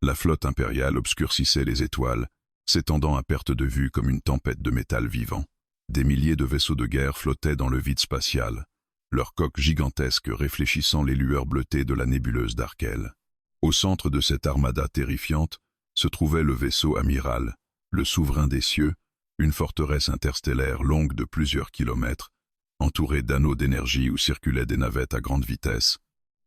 La flotte impériale obscurcissait les étoiles, s'étendant à perte de vue comme une tempête de métal vivant. Des milliers de vaisseaux de guerre flottaient dans le vide spatial, leurs coques gigantesques réfléchissant les lueurs bleutées de la nébuleuse d'Arkel. Au centre de cette armada terrifiante se trouvait le vaisseau amiral, le souverain des cieux, une forteresse interstellaire longue de plusieurs kilomètres, entourée d'anneaux d'énergie où circulaient des navettes à grande vitesse.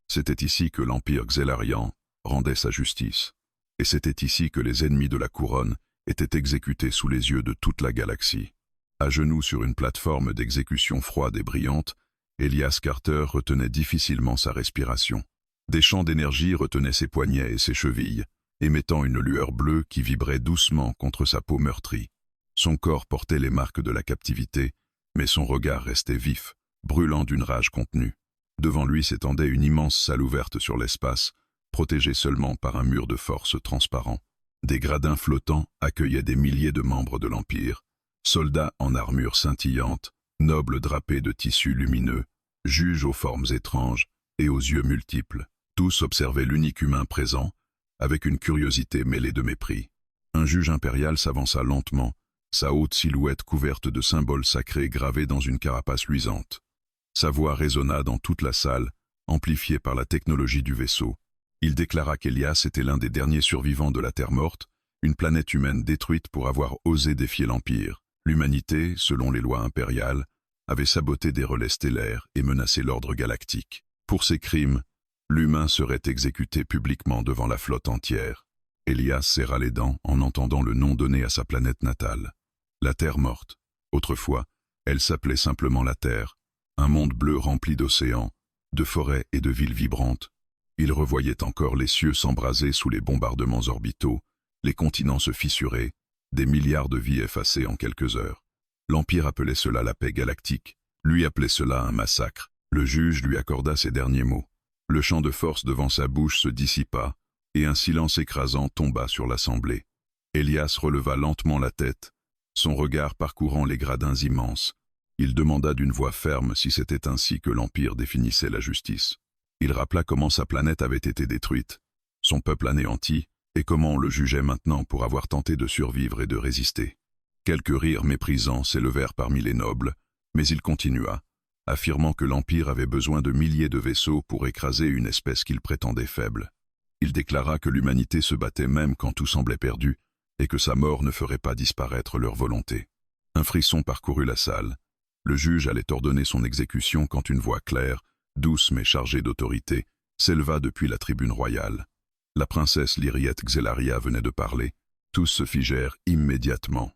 C'était ici que l'Empire Xelarian rendait sa justice, et c'était ici que les ennemis de la couronne étaient exécutés sous les yeux de toute la galaxie. À genoux sur une plateforme d'exécution froide et brillante, Elias Carter retenait difficilement sa respiration. Des champs d'énergie retenaient ses poignets et ses chevilles, émettant une lueur bleue qui vibrait doucement contre sa peau meurtrie. Son corps portait les marques de la captivité, mais son regard restait vif, brûlant d'une rage contenue. Devant lui s'étendait une immense salle ouverte sur l'espace, protégée seulement par un mur de force transparent. Des gradins flottants accueillaient des milliers de membres de l'Empire, soldats en armure scintillante, nobles drapés de tissus lumineux, juges aux formes étranges et aux yeux multiples. Tous observaient l'unique humain présent, avec une curiosité mêlée de mépris. Un juge impérial s'avança lentement, sa haute silhouette couverte de symboles sacrés gravés dans une carapace luisante. Sa voix résonna dans toute la salle, amplifiée par la technologie du vaisseau. Il déclara qu'Elias était l'un des derniers survivants de la Terre morte, une planète humaine détruite pour avoir osé défier l'Empire. L'humanité, selon les lois impériales, avait saboté des relais stellaires et menacé l'ordre galactique. Pour ces crimes, l'humain serait exécuté publiquement devant la flotte entière. Elias serra les dents en entendant le nom donné à sa planète natale. La Terre morte. Autrefois, elle s'appelait simplement la Terre, un monde bleu rempli d'océans, de forêts et de villes vibrantes. Il revoyait encore les cieux s'embraser sous les bombardements orbitaux, les continents se fissurer, des milliards de vies effacées en quelques heures. L'Empire appelait cela la paix galactique, lui appelait cela un massacre. Le juge lui accorda ces derniers mots. Le champ de force devant sa bouche se dissipa, et un silence écrasant tomba sur l'assemblée. Elias releva lentement la tête, son regard parcourant les gradins immenses. Il demanda d'une voix ferme si c'était ainsi que l'Empire définissait la justice. Il rappela comment sa planète avait été détruite, son peuple anéanti, et comment on le jugeait maintenant pour avoir tenté de survivre et de résister. Quelques rires méprisants s'élevèrent parmi les nobles, mais il continua, affirmant que l'Empire avait besoin de milliers de vaisseaux pour écraser une espèce qu'il prétendait faible. Il déclara que l'humanité se battait même quand tout semblait perdu, et que sa mort ne ferait pas disparaître leur volonté. Un frisson parcourut la salle. Le juge allait ordonner son exécution quand une voix claire, douce mais chargée d'autorité, s'éleva depuis la tribune royale. La princesse Lyriette Xelaria venait de parler. Tous se figèrent immédiatement.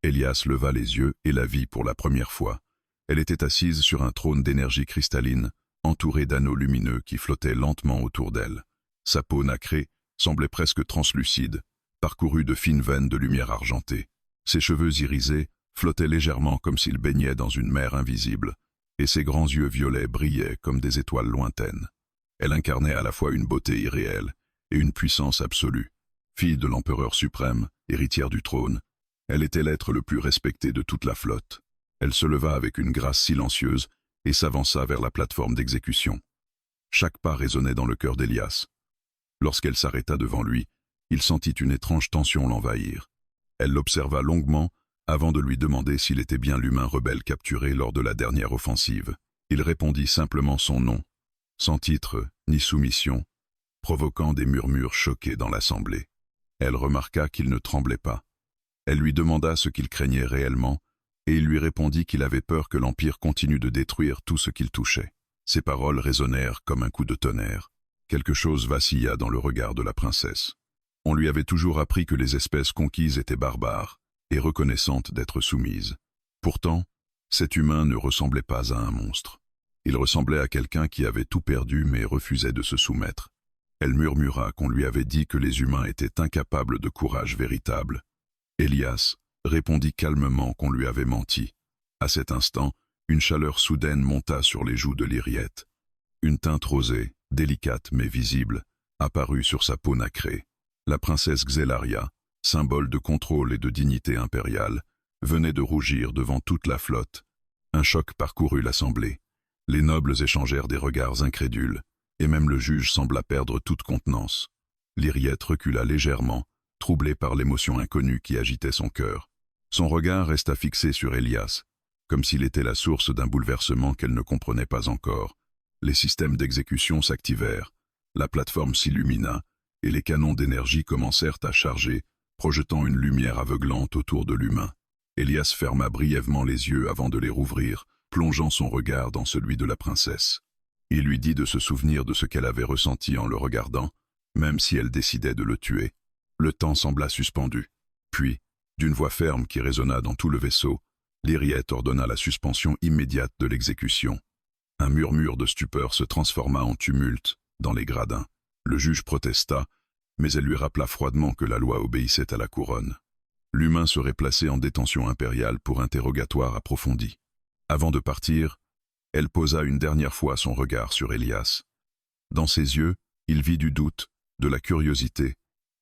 Elias leva les yeux et la vit pour la première fois. Elle était assise sur un trône d'énergie cristalline, entourée d'anneaux lumineux qui flottaient lentement autour d'elle. Sa peau nacrée semblait presque translucide, parcourue de fines veines de lumière argentée. Ses cheveux irisés flottaient légèrement comme s'ils baignaient dans une mer invisible, et ses grands yeux violets brillaient comme des étoiles lointaines. Elle incarnait à la fois une beauté irréelle et une puissance absolue. Fille de l'empereur suprême, héritière du trône, elle était l'être le plus respecté de toute la flotte. Elle se leva avec une grâce silencieuse et s'avança vers la plateforme d'exécution. Chaque pas résonnait dans le cœur d'Elias. Lorsqu'elle s'arrêta devant lui, il sentit une étrange tension l'envahir. Elle l'observa longuement avant de lui demander s'il était bien l'humain rebelle capturé lors de la dernière offensive. Il répondit simplement son nom, sans titre ni soumission, provoquant des murmures choqués dans l'assemblée. Elle remarqua qu'il ne tremblait pas. Elle lui demanda ce qu'il craignait réellement, et il lui répondit qu'il avait peur que l'Empire continue de détruire tout ce qu'il touchait. Ses paroles résonnèrent comme un coup de tonnerre. Quelque chose vacilla dans le regard de la princesse. On lui avait toujours appris que les espèces conquises étaient barbares et reconnaissantes d'être soumises. Pourtant, cet humain ne ressemblait pas à un monstre. Il ressemblait à quelqu'un qui avait tout perdu mais refusait de se soumettre. Elle murmura qu'on lui avait dit que les humains étaient incapables de courage véritable. Elias répondit calmement qu'on lui avait menti. À cet instant, une chaleur soudaine monta sur les joues de Lyriette. Une teinte rosée, délicate mais visible, apparut sur sa peau nacrée. La princesse Xelaria, symbole de contrôle et de dignité impériale, venait de rougir devant toute la flotte. Un choc parcourut l'assemblée. Les nobles échangèrent des regards incrédules, et même le juge sembla perdre toute contenance. Lyriette recula légèrement, troublée par l'émotion inconnue qui agitait son cœur. Son regard resta fixé sur Elias, comme s'il était la source d'un bouleversement qu'elle ne comprenait pas encore. Les systèmes d'exécution s'activèrent, la plateforme s'illumina, et les canons d'énergie commencèrent à charger, projetant une lumière aveuglante autour de l'humain. Elias ferma brièvement les yeux avant de les rouvrir, plongeant son regard dans celui de la princesse. Il lui dit de se souvenir de ce qu'elle avait ressenti en le regardant, même si elle décidait de le tuer. Le temps sembla suspendu. Puis, d'une voix ferme qui résonna dans tout le vaisseau, Lyriette ordonna la suspension immédiate de l'exécution. Un murmure de stupeur se transforma en tumulte dans les gradins. Le juge protesta, mais elle lui rappela froidement que la loi obéissait à la couronne. L'humain serait placé en détention impériale pour interrogatoire approfondi. Avant de partir, elle posa une dernière fois son regard sur Elias. Dans ses yeux, il vit du doute, de la curiosité,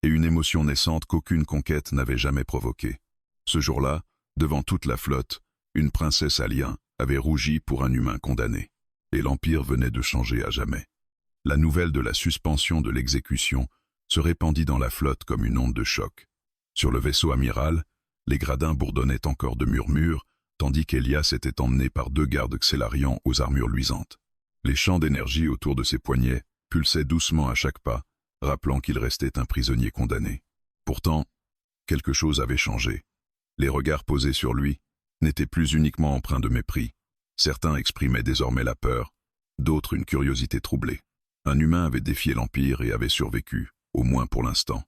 et une émotion naissante qu'aucune conquête n'avait jamais provoquée. Ce jour-là, devant toute la flotte, une princesse alien avait rougi pour un humain condamné, et l'Empire venait de changer à jamais. La nouvelle de la suspension de l'exécution se répandit dans la flotte comme une onde de choc. Sur le vaisseau amiral, les gradins bourdonnaient encore de murmures, tandis qu'Elias était emmené par 2 gardes xélarians aux armures luisantes. Les champs d'énergie autour de ses poignets pulsaient doucement à chaque pas, rappelant qu'il restait un prisonnier condamné. Pourtant, quelque chose avait changé. Les regards posés sur lui n'étaient plus uniquement empreints de mépris. Certains exprimaient désormais la peur, d'autres une curiosité troublée. Un humain avait défié l'Empire et avait survécu, au moins pour l'instant.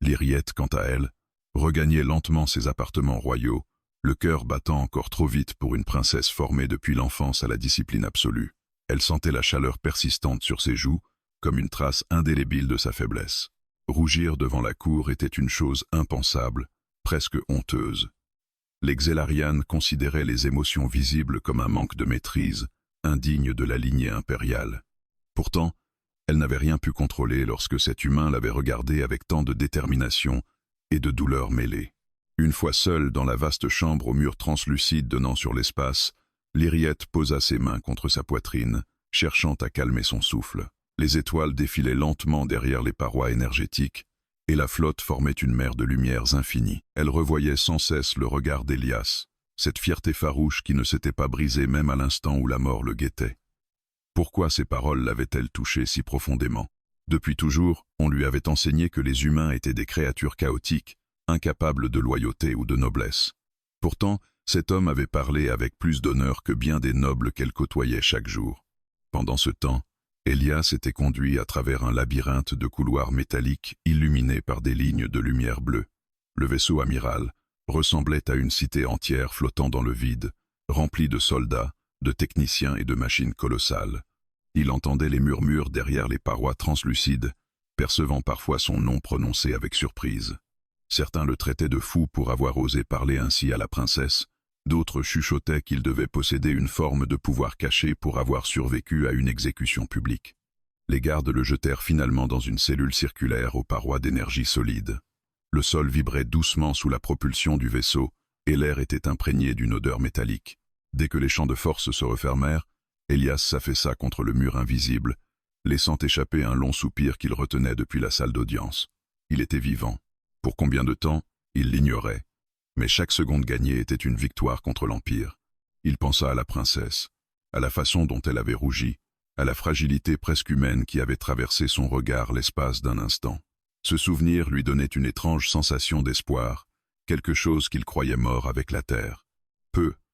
Lyriette, quant à elle, regagnait lentement ses appartements royaux, le cœur battant encore trop vite pour une princesse formée depuis l'enfance à la discipline absolue. Elle sentait la chaleur persistante sur ses joues, comme une trace indélébile de sa faiblesse. Rougir devant la cour était une chose impensable, presque honteuse. Les Xelarianes considéraient les émotions visibles comme un manque de maîtrise, indigne de la lignée impériale. Pourtant, elle n'avait rien pu contrôler lorsque cet humain l'avait regardée avec tant de détermination et de douleur mêlée. Une fois seule dans la vaste chambre aux murs translucides donnant sur l'espace, Lyriette posa ses mains contre sa poitrine, cherchant à calmer son souffle. Les étoiles défilaient lentement derrière les parois énergétiques, et la flotte formait une mer de lumières infinies. Elle revoyait sans cesse le regard d'Elias, cette fierté farouche qui ne s'était pas brisée même à l'instant où la mort le guettait. Pourquoi ces paroles l'avaient-elles touché si profondément? Depuis toujours, on lui avait enseigné que les humains étaient des créatures chaotiques, incapables de loyauté ou de noblesse. Pourtant, cet homme avait parlé avec plus d'honneur que bien des nobles qu'elle côtoyait chaque jour. Pendant ce temps, Elias était conduit à travers un labyrinthe de couloirs métalliques illuminés par des lignes de lumière bleue. Le vaisseau amiral ressemblait à une cité entière flottant dans le vide, remplie de soldats, de techniciens et de machines colossales. Il entendait les murmures derrière les parois translucides, percevant parfois son nom prononcé avec surprise. Certains le traitaient de fou pour avoir osé parler ainsi à la princesse, d'autres chuchotaient qu'il devait posséder une forme de pouvoir caché pour avoir survécu à une exécution publique. Les gardes le jetèrent finalement dans une cellule circulaire aux parois d'énergie solide. Le sol vibrait doucement sous la propulsion du vaisseau et l'air était imprégné d'une odeur métallique. Dès que les champs de force se refermèrent, Elias s'affaissa contre le mur invisible, laissant échapper un long soupir qu'il retenait depuis la salle d'audience. Il était vivant. Pour combien de temps, il l'ignorait. Mais chaque seconde gagnée était une victoire contre l'Empire. Il pensa à la princesse, à la façon dont elle avait rougi, à la fragilité presque humaine qui avait traversé son regard l'espace d'un instant. Ce souvenir lui donnait une étrange sensation d'espoir, quelque chose qu'il croyait mort avec la terre.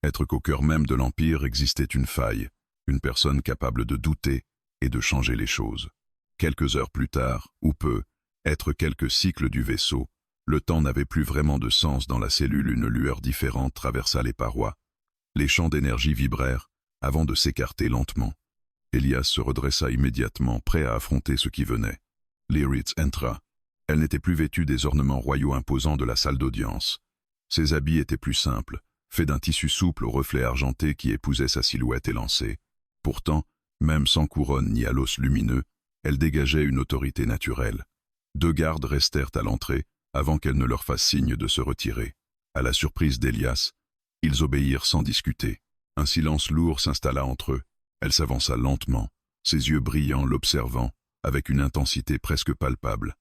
Être qu'au cœur même de l'Empire existait une faille, une personne capable de douter et de changer les choses. Quelques heures plus tard, ou peu, être quelques cycles du vaisseau, le temps n'avait plus vraiment de sens dans la cellule, une lueur différente traversa les parois. Les champs d'énergie vibrèrent, avant de s'écarter lentement. Elias se redressa immédiatement, prêt à affronter ce qui venait. Lyriette entra. Elle n'était plus vêtue des ornements royaux imposants de la salle d'audience. Ses habits étaient plus simples, faits d'un tissu souple au reflet argenté qui épousait sa silhouette élancée. Pourtant, même sans couronne ni halo lumineux, elle dégageait une autorité naturelle. 2 gardes restèrent à l'entrée, avant qu'elle ne leur fasse signe de se retirer. À la surprise d'Elias, ils obéirent sans discuter. Un silence lourd s'installa entre eux. Elle s'avança lentement, ses yeux brillants l'observant, avec une intensité presque palpable.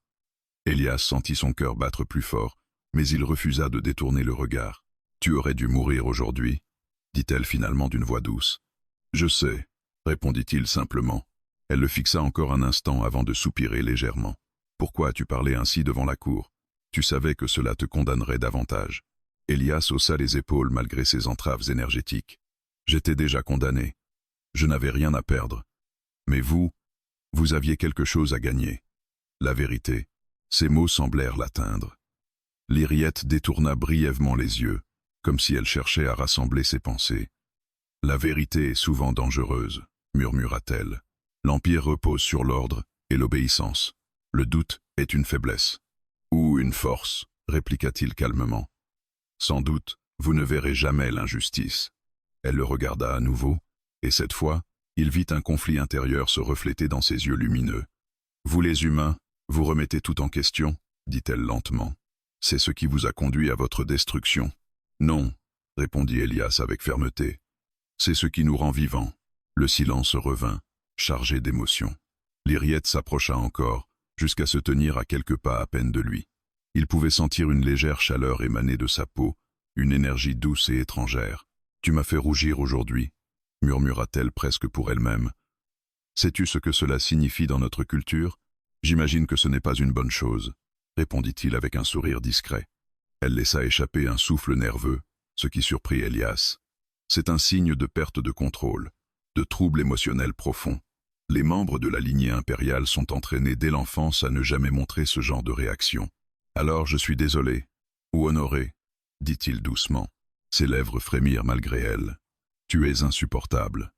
Elias sentit son cœur battre plus fort, mais il refusa de détourner le regard. « Tu aurais dû mourir aujourd'hui » dit-elle finalement d'une voix douce. « Je sais » répondit-il simplement. Elle le fixa encore un instant avant de soupirer légèrement. « Pourquoi as-tu parlé ainsi devant la cour? Tu savais que cela te condamnerait davantage. » Elias haussa les épaules malgré ses entraves énergétiques. « J'étais déjà condamné. Je n'avais rien à perdre. Mais vous aviez quelque chose à gagner. La vérité. » Ces mots semblèrent l'atteindre. L'Iriette détourna brièvement les yeux, comme si elle cherchait à rassembler ses pensées. « La vérité est souvent dangereuse, » murmura-t-elle. « L'Empire repose sur l'ordre et l'obéissance. Le doute est une faiblesse. »« Ou une force, » répliqua-t-il calmement. « Sans doute, vous ne verrez jamais l'injustice. » Elle le regarda à nouveau, et cette fois, il vit un conflit intérieur se refléter dans ses yeux lumineux. « Vous les humains, vous remettez tout en question, » dit-elle lentement. « C'est ce qui vous a conduit à votre destruction. »« Non, » répondit Elias avec fermeté. « C'est ce qui nous rend vivants. » Le silence revint, chargé d'émotion. L'Iriette s'approcha encore, jusqu'à se tenir à quelques pas à peine de lui. Il pouvait sentir une légère chaleur émaner de sa peau, une énergie douce et étrangère. « Tu m'as fait rougir aujourd'hui, » murmura-t-elle presque pour elle-même. « Sais-tu ce que cela signifie dans notre culture? J'imagine que ce n'est pas une bonne chose, » répondit-il avec un sourire discret. Elle laissa échapper un souffle nerveux, ce qui surprit Elias. C'est un signe de perte de contrôle, de trouble émotionnel profond. Les membres de la lignée impériale sont entraînés dès l'enfance à ne jamais montrer ce genre de réaction. « Alors je suis désolé, ou honoré, » dit-il doucement. Ses lèvres frémirent malgré elle. « Tu es insupportable. »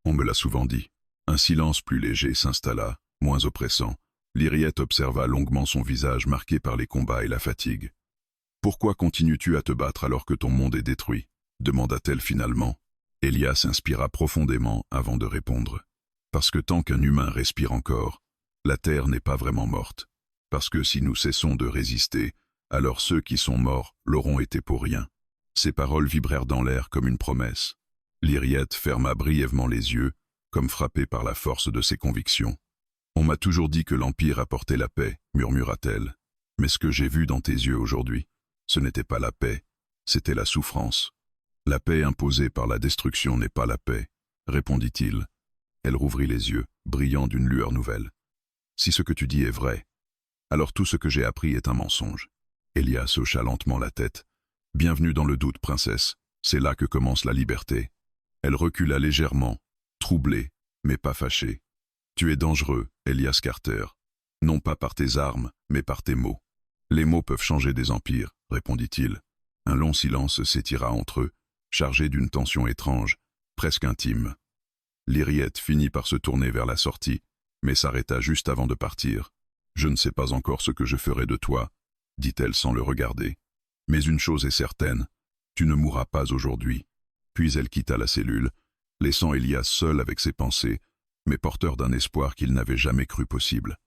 On me l'a souvent dit. Un silence plus léger s'installa, moins oppressant. L'Iriette observa longuement son visage marqué par les combats et la fatigue. « Pourquoi continues-tu à te battre alors que ton monde est détruit ?» demanda-t-elle finalement. Elias inspira profondément avant de répondre. « Parce que tant qu'un humain respire encore, la Terre n'est pas vraiment morte. Parce que si nous cessons de résister, alors ceux qui sont morts l'auront été pour rien. » Ces paroles vibrèrent dans l'air comme une promesse. L'Iriette ferma brièvement les yeux, comme frappée par la force de ses convictions. « On m'a toujours dit que l'Empire apportait la paix, » murmura-t-elle. « Mais ce que j'ai vu dans tes yeux aujourd'hui, ce n'était pas la paix, c'était la souffrance. La paix imposée par la destruction n'est pas la paix, » répondit-il. Elle rouvrit les yeux, brillant d'une lueur nouvelle. « Si ce que tu dis est vrai, alors tout ce que j'ai appris est un mensonge. » Elias hocha lentement la tête. « Bienvenue dans le doute, princesse, c'est là que commence la liberté. » Elle recula légèrement, troublée, mais pas fâchée. « Tu es dangereux, Elias Carter, non pas par tes armes, mais par tes mots. »« Les mots peuvent changer des empires, » répondit-il. Un long silence s'étira entre eux, chargé d'une tension étrange, presque intime. L'Iriette finit par se tourner vers la sortie, mais s'arrêta juste avant de partir. « Je ne sais pas encore ce que je ferai de toi, » dit-elle sans le regarder. « Mais une chose est certaine, tu ne mourras pas aujourd'hui. » Puis elle quitta la cellule, laissant Elias seul avec ses pensées, mais porteur d'un espoir qu'il n'avait jamais cru possible.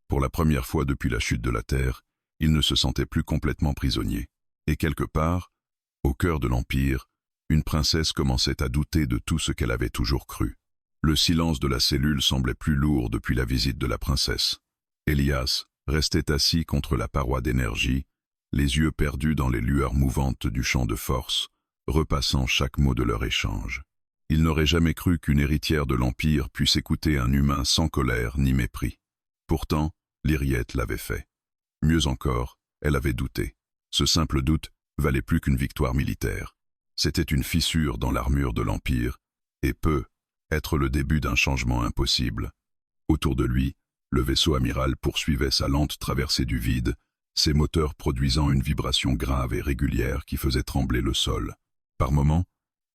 Pour la première fois depuis la chute de la Terre, il ne se sentait plus complètement prisonnier. Et quelque part, au cœur de l'Empire, une princesse commençait à douter de tout ce qu'elle avait toujours cru. Le silence de la cellule semblait plus lourd depuis la visite de la princesse. Elias restait assis contre la paroi d'énergie, les yeux perdus dans les lueurs mouvantes du champ de force, repassant chaque mot de leur échange. Il n'aurait jamais cru qu'une héritière de l'Empire puisse écouter un humain sans colère ni mépris. Pourtant, l'Iriette l'avait fait. Mieux encore, elle avait douté. Ce simple doute valait plus qu'une victoire militaire. C'était une fissure dans l'armure de l'Empire, et peut être le début d'un changement impossible. Autour de lui, le vaisseau amiral poursuivait sa lente traversée du vide, ses moteurs produisant une vibration grave et régulière qui faisait trembler le sol. Par moments,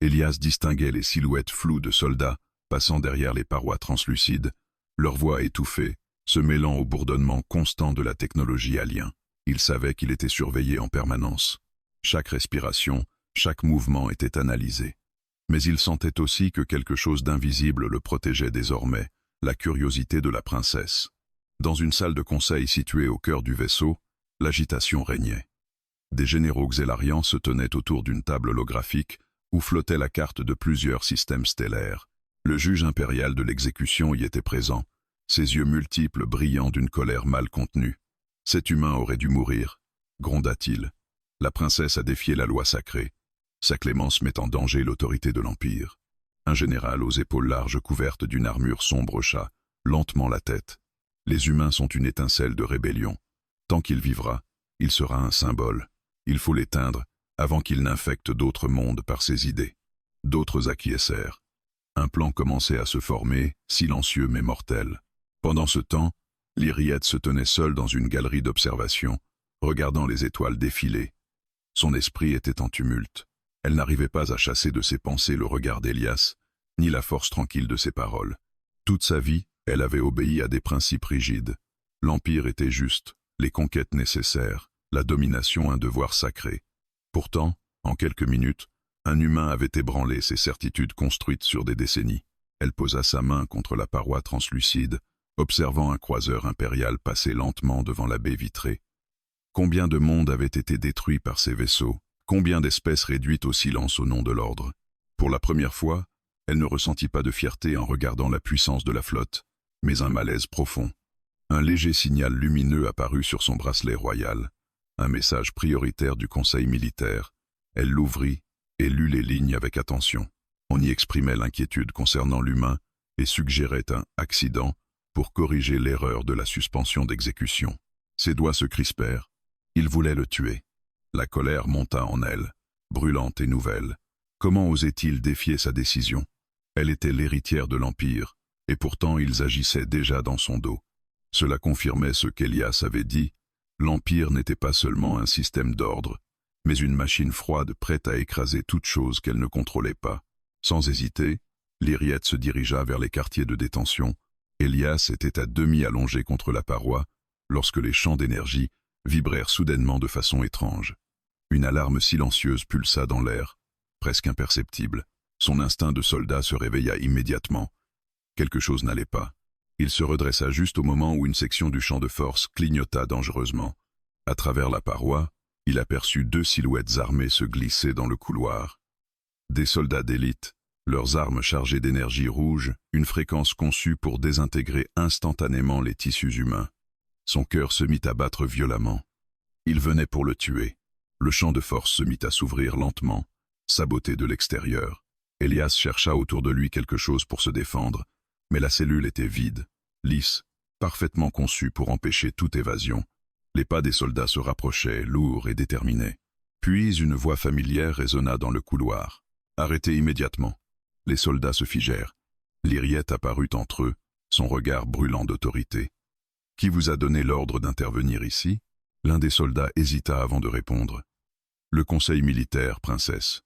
Elias distinguait les silhouettes floues de soldats passant derrière les parois translucides, leur voix étouffée, se mêlant au bourdonnement constant de la technologie alien. Il savait qu'il était surveillé en permanence. Chaque respiration, chaque mouvement était analysé. Mais il sentait aussi que quelque chose d'invisible le protégeait désormais, la curiosité de la princesse. Dans une salle de conseil située au cœur du vaisseau, l'agitation régnait. Des généraux xélariens se tenaient autour d'une table holographique où flottait la carte de plusieurs systèmes stellaires. Le juge impérial de l'exécution y était présent, ses yeux multiples brillant d'une colère mal contenue. Cet humain aurait dû mourir, gronda-t-il. La princesse a défié la loi sacrée. Sa clémence met en danger l'autorité de l'Empire. Un général aux épaules larges couvertes d'une armure sombre hocha lentement la tête. Les humains sont une étincelle de rébellion. Tant qu'il vivra, il sera un symbole. Il faut l'éteindre avant qu'il n'infecte d'autres mondes par ses idées. D'autres acquiescèrent. Un plan commençait à se former, silencieux mais mortel. Pendant ce temps, l'Iriette se tenait seule dans une galerie d'observation, regardant les étoiles défiler. Son esprit était en tumulte. Elle n'arrivait pas à chasser de ses pensées le regard d'Elias, ni la force tranquille de ses paroles. Toute sa vie, elle avait obéi à des principes rigides. L'Empire était juste, les conquêtes nécessaires, la domination un devoir sacré. Pourtant, en quelques minutes, un humain avait ébranlé ces certitudes construites sur des décennies. Elle posa sa main contre la paroi translucide, observant un croiseur impérial passer lentement devant la baie vitrée. Combien de mondes avaient été détruits par ces vaisseaux? Combien d'espèces réduites au silence au nom de l'ordre? Pour la première fois, elle ne ressentit pas de fierté en regardant la puissance de la flotte, mais un malaise profond. Un léger signal lumineux apparut sur son bracelet royal, un message prioritaire du conseil militaire. Elle l'ouvrit et lut les lignes avec attention. On y exprimait l'inquiétude concernant l'humain et suggérait un accident pour corriger l'erreur de la suspension d'exécution. Ses doigts se crispèrent. Il voulait le tuer. La colère monta en elle, brûlante et nouvelle. Comment osait-il défier sa décision? Elle était l'héritière de l'Empire, et pourtant ils agissaient déjà dans son dos. Cela confirmait ce qu'Elias avait dit. L'Empire n'était pas seulement un système d'ordre, mais une machine froide prête à écraser toute chose qu'elle ne contrôlait pas. Sans hésiter, l'Iriette se dirigea vers les quartiers de détention. Elias était à demi allongé contre la paroi, lorsque les champs d'énergie vibrèrent soudainement de façon étrange. Une alarme silencieuse pulsa dans l'air, presque imperceptible. Son instinct de soldat se réveilla immédiatement. Quelque chose n'allait pas. Il se redressa juste au moment où une section du champ de force clignota dangereusement. À travers la paroi, il aperçut deux silhouettes armées se glisser dans le couloir. Des soldats d'élite, leurs armes chargées d'énergie rouge, une fréquence conçue pour désintégrer instantanément les tissus humains. Son cœur se mit à battre violemment. Il venait pour le tuer. Le champ de force se mit à s'ouvrir lentement, saboté de l'extérieur. Elias chercha autour de lui quelque chose pour se défendre, mais la cellule était vide, lisse, parfaitement conçue pour empêcher toute évasion. Les pas des soldats se rapprochaient, lourds et déterminés. Puis une voix familière résonna dans le couloir. « Arrêtez immédiatement !» Les soldats se figèrent. L'Iriette apparut entre eux, son regard brûlant d'autorité. « Qui vous a donné l'ordre d'intervenir ici ?» L'un des soldats hésita avant de répondre. « Le conseil militaire, princesse.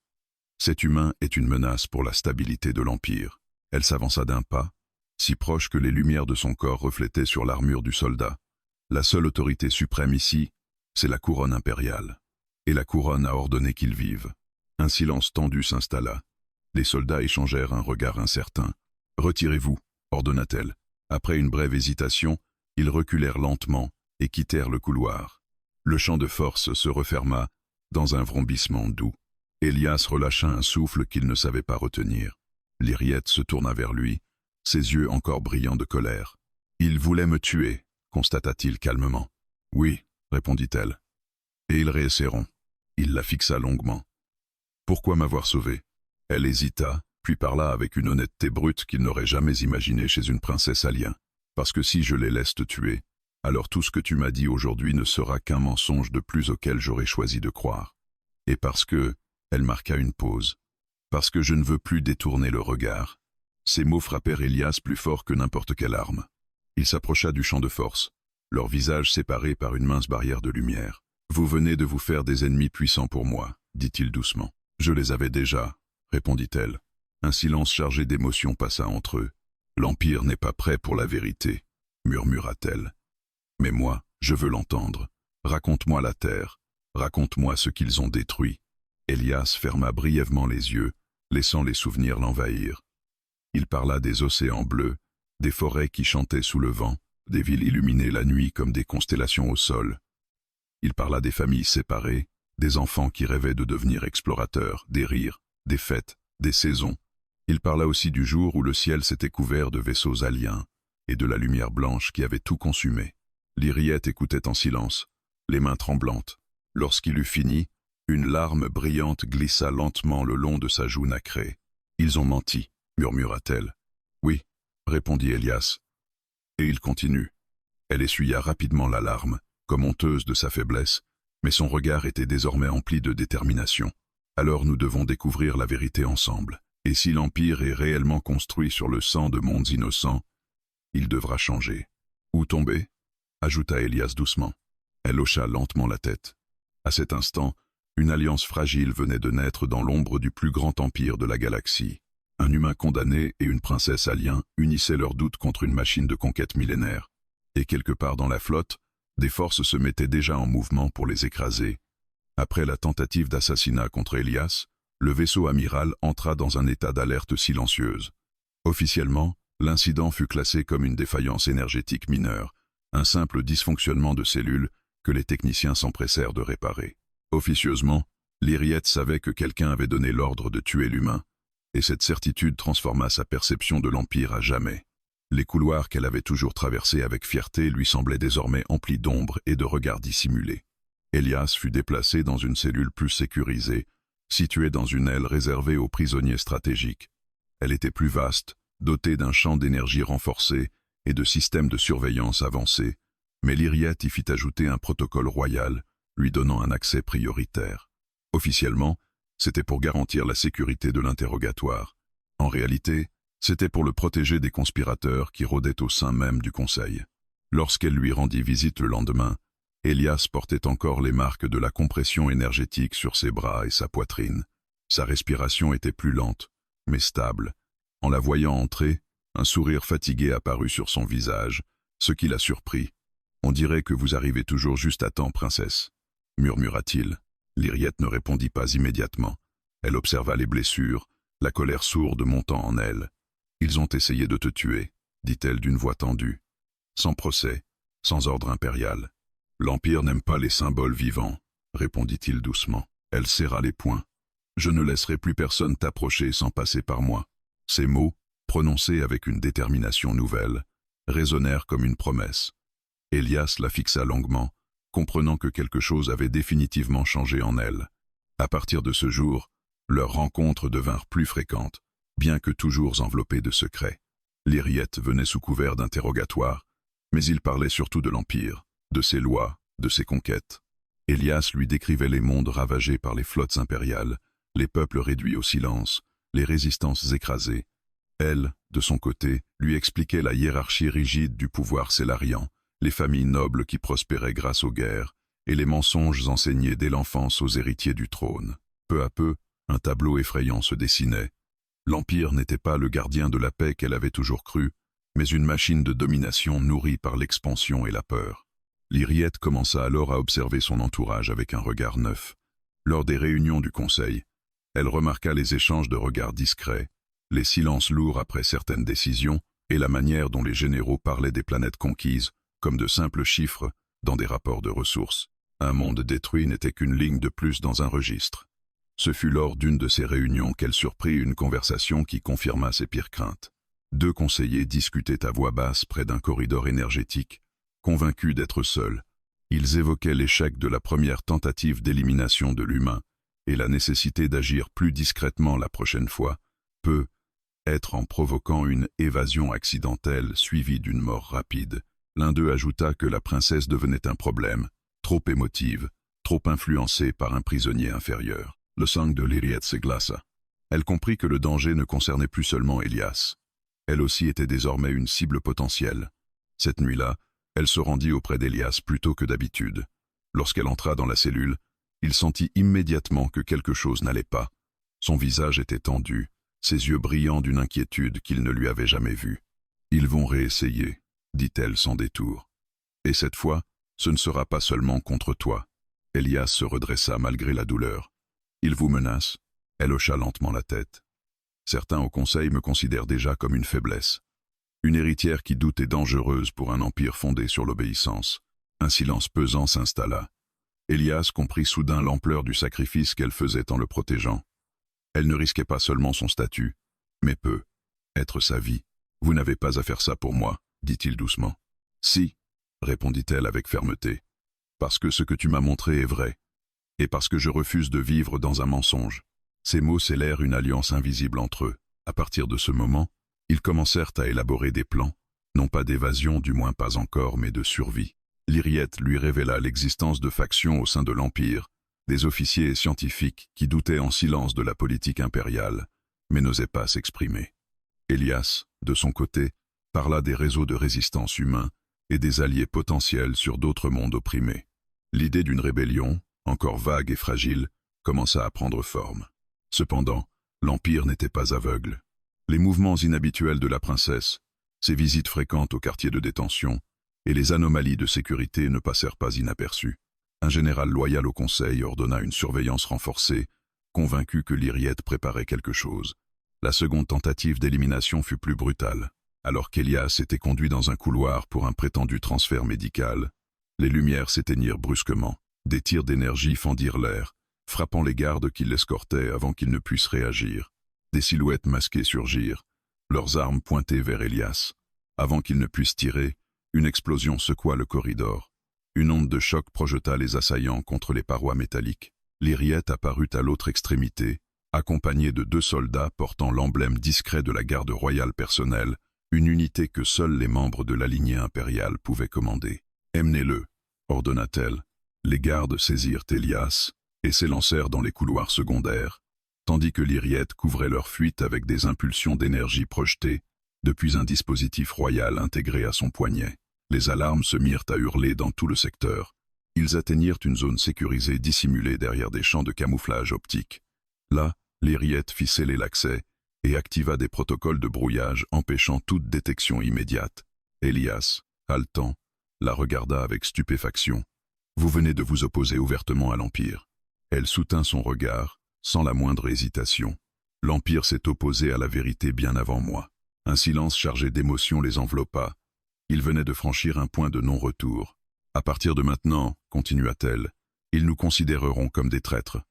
Cet humain est une menace pour la stabilité de l'Empire. » Elle s'avança d'un pas, si proche que les lumières de son corps reflétaient sur l'armure du soldat. La seule autorité suprême ici, c'est la couronne impériale. Et la couronne a ordonné qu'il vive. Un silence tendu s'installa. Les soldats échangèrent un regard incertain. « Retirez-vous » ordonna-t-elle. Après une brève hésitation, ils reculèrent lentement et quittèrent le couloir. Le champ de force se referma dans un vrombissement doux. Elias relâcha un souffle qu'il ne savait pas retenir. L'Iriette se tourna vers lui, ses yeux encore brillants de colère. « Ils voulaient me tuer », constata-t-il calmement. « Oui », répondit-elle. « Et ils réessaieront. » Il la fixa longuement. « Pourquoi m'avoir sauvé ?» Elle hésita, puis parla avec une honnêteté brute qu'il n'aurait jamais imaginée chez une princesse alien. « Parce que si je les laisse te tuer, alors tout ce que tu m'as dit aujourd'hui ne sera qu'un mensonge de plus auquel j'aurais choisi de croire. Et parce que... » Elle marqua une pause. « Parce que je ne veux plus détourner le regard. » Ces mots frappèrent Elias plus fort que n'importe quelle arme. Il s'approcha du champ de force, leurs visages séparés par une mince barrière de lumière. « Vous venez de vous faire des ennemis puissants pour moi, » dit-il doucement. « Je les avais déjà, » répondit-elle. Un silence chargé d'émotion passa entre eux. « L'Empire n'est pas prêt pour la vérité, » murmura-t-elle. « Mais moi, je veux l'entendre. Raconte-moi la terre, raconte-moi ce qu'ils ont détruit. » Elias ferma brièvement les yeux, laissant les souvenirs l'envahir. Il parla des océans bleus, des forêts qui chantaient sous le vent, des villes illuminées la nuit comme des constellations au sol. Il parla des familles séparées, des enfants qui rêvaient de devenir explorateurs, des rires, des fêtes, des saisons. Il parla aussi du jour où le ciel s'était couvert de vaisseaux aliens et de la lumière blanche qui avait tout consumé. Lyriette écoutait en silence, les mains tremblantes. Lorsqu'il eut fini, une larme brillante glissa lentement le long de sa joue nacrée. « Ils ont menti », murmura-t-elle. « Oui », répondit Elias. Et il continue. Elle essuya rapidement la larme, comme honteuse de sa faiblesse, mais son regard était désormais empli de détermination. « Alors nous devons découvrir la vérité ensemble. Et si l'Empire est réellement construit sur le sang de mondes innocents, il devra changer. »« Ou tomber ?» ajouta Elias doucement. Elle hocha lentement la tête. À cet instant, une alliance fragile venait de naître dans l'ombre du plus grand empire de la galaxie. Un humain condamné et une princesse alien unissaient leurs doutes contre une machine de conquête millénaire. Et quelque part dans la flotte, des forces se mettaient déjà en mouvement pour les écraser. Après la tentative d'assassinat contre Elias, le vaisseau amiral entra dans un état d'alerte silencieuse. Officiellement, l'incident fut classé comme une défaillance énergétique mineure, un simple dysfonctionnement de cellules que les techniciens s'empressèrent de réparer. Officieusement, Lyriette savait que quelqu'un avait donné l'ordre de tuer l'humain, et cette certitude transforma sa perception de l'Empire à jamais. Les couloirs qu'elle avait toujours traversés avec fierté lui semblaient désormais emplis d'ombre et de regards dissimulés. Elias fut déplacé dans une cellule plus sécurisée, située dans une aile réservée aux prisonniers stratégiques. Elle était plus vaste, dotée d'un champ d'énergie renforcé et de systèmes de surveillance avancés, mais Lyriette y fit ajouter un protocole royal, lui donnant un accès prioritaire. Officiellement, c'était pour garantir la sécurité de l'interrogatoire. En réalité, c'était pour le protéger des conspirateurs qui rôdaient au sein même du Conseil. Lorsqu'elle lui rendit visite le lendemain, Elias portait encore les marques de la compression énergétique sur ses bras et sa poitrine. Sa respiration était plus lente, mais stable. En la voyant entrer, un sourire fatigué apparut sur son visage, ce qui la surprit. « On dirait que vous arrivez toujours juste à temps, princesse », murmura-t-il. Lyriette ne répondit pas immédiatement. Elle observa les blessures, la colère sourde montant en elle. « Ils ont essayé de te tuer », dit-elle d'une voix tendue. Sans procès, sans ordre impérial. « L'Empire n'aime pas les symboles vivants », répondit-il doucement. Elle serra les poings. « Je ne laisserai plus personne t'approcher sans passer par moi. » Ces mots, prononcés avec une détermination nouvelle, résonnèrent comme une promesse. Elias la fixa longuement, comprenant que quelque chose avait définitivement changé en elle. À partir de ce jour, leurs rencontres devinrent plus fréquentes, bien que toujours enveloppées de secrets. Lyriette venait sous couvert d'interrogatoire, mais il parlait surtout de l'Empire, de ses lois, de ses conquêtes. Elias lui décrivait les mondes ravagés par les flottes impériales, les peuples réduits au silence, les résistances écrasées. Elle, de son côté, lui expliquait la hiérarchie rigide du pouvoir célarian, les familles nobles qui prospéraient grâce aux guerres, et les mensonges enseignés dès l'enfance aux héritiers du trône. Peu à peu, un tableau effrayant se dessinait. L'Empire n'était pas le gardien de la paix qu'elle avait toujours cru, mais une machine de domination nourrie par l'expansion et la peur. Lyriette commença alors à observer son entourage avec un regard neuf. Lors des réunions du Conseil, elle remarqua les échanges de regards discrets, les silences lourds après certaines décisions et la manière dont les généraux parlaient des planètes conquises, comme de simples chiffres dans des rapports de ressources. Un monde détruit n'était qu'une ligne de plus dans un registre. Ce fut lors d'une de ces réunions qu'elle surprit une conversation qui confirma ses pires craintes. Deux conseillers discutaient à voix basse près d'un corridor énergétique, convaincus d'être seuls. Ils évoquaient l'échec de la première tentative d'élimination de l'humain et la nécessité d'agir plus discrètement la prochaine fois, peut-être en provoquant une évasion accidentelle suivie d'une mort rapide. L'un d'eux ajouta que la princesse devenait un problème, trop émotive, trop influencée par un prisonnier inférieur. Le sang de Lyriette se glaça. Elle comprit que le danger ne concernait plus seulement Elias. Elle aussi était désormais une cible potentielle. Cette nuit-là, elle se rendit auprès d'Elias plutôt que d'habitude. Lorsqu'elle entra dans la cellule, il sentit immédiatement que quelque chose n'allait pas. Son visage était tendu, ses yeux brillants d'une inquiétude qu'il ne lui avait jamais vue. « Ils vont réessayer », dit-elle sans détour. « Et cette fois, ce ne sera pas seulement contre toi. » Elias se redressa malgré la douleur. « Ils vous menacent ?» Elle hocha lentement la tête. « Certains au conseil me considèrent déjà comme une faiblesse. Une héritière qui doute est dangereuse pour un empire fondé sur l'obéissance. » Un silence pesant s'installa. Elias comprit soudain l'ampleur du sacrifice qu'elle faisait en le protégeant. Elle ne risquait pas seulement son statut, mais être sa vie. « Vous n'avez pas à faire ça pour moi, dit-il doucement. »« Si, » répondit-elle avec fermeté. Parce que ce que tu m'as montré est vrai. Et parce que je refuse de vivre dans un mensonge. Ces mots scellèrent une alliance invisible entre eux. À partir de ce moment, ils commencèrent à élaborer des plans, non pas d'évasion, du moins pas encore, mais de survie. Lyriette lui révéla l'existence de factions au sein de l'Empire, des officiers et scientifiques qui doutaient en silence de la politique impériale, mais n'osaient pas s'exprimer. Elias, de son côté, parla des réseaux de résistance humains et des alliés potentiels sur d'autres mondes opprimés. L'idée d'une rébellion, encore vague et fragile, commença à prendre forme. Cependant, l'Empire n'était pas aveugle. Les mouvements inhabituels de la princesse, ses visites fréquentes au quartier de détention et les anomalies de sécurité ne passèrent pas inaperçues. Un général loyal au conseil ordonna une surveillance renforcée, convaincu que Lyriette préparait quelque chose. La seconde tentative d'élimination fut plus brutale. Alors qu'Elias était conduit dans un couloir pour un prétendu transfert médical, les lumières s'éteignirent brusquement. Des tirs d'énergie fendirent l'air, frappant les gardes qui l'escortaient avant qu'ils ne puissent réagir. Des silhouettes masquées surgirent, leurs armes pointées vers Elias. Avant qu'ils ne puissent tirer, une explosion secoua le corridor. Une onde de choc projeta les assaillants contre les parois métalliques. Lyriette apparut à l'autre extrémité, accompagnée de 2 soldats portant l'emblème discret de la garde royale personnelle, une unité que seuls les membres de la lignée impériale pouvaient commander. « Emmenez-le » ordonna-t-elle. Les gardes saisirent Elias et s'élancèrent dans les couloirs secondaires, tandis que Lyriette couvrait leur fuite avec des impulsions d'énergie projetées depuis un dispositif royal intégré à son poignet. Les alarmes se mirent à hurler dans tout le secteur. Ils atteignirent une zone sécurisée dissimulée derrière des champs de camouflage optique. Là, Lyriette fit sceller l'accès et activa des protocoles de brouillage empêchant toute détection immédiate. Elias, haletant, la regarda avec stupéfaction. « Vous venez de vous opposer ouvertement à l'Empire. » Elle soutint son regard, sans la moindre hésitation. « L'Empire s'est opposé à la vérité bien avant moi. » Un silence chargé d'émotion les enveloppa. Ils venaient de franchir un point de non-retour. « À partir de maintenant, continua-t-elle, ils nous considéreront comme des traîtres. »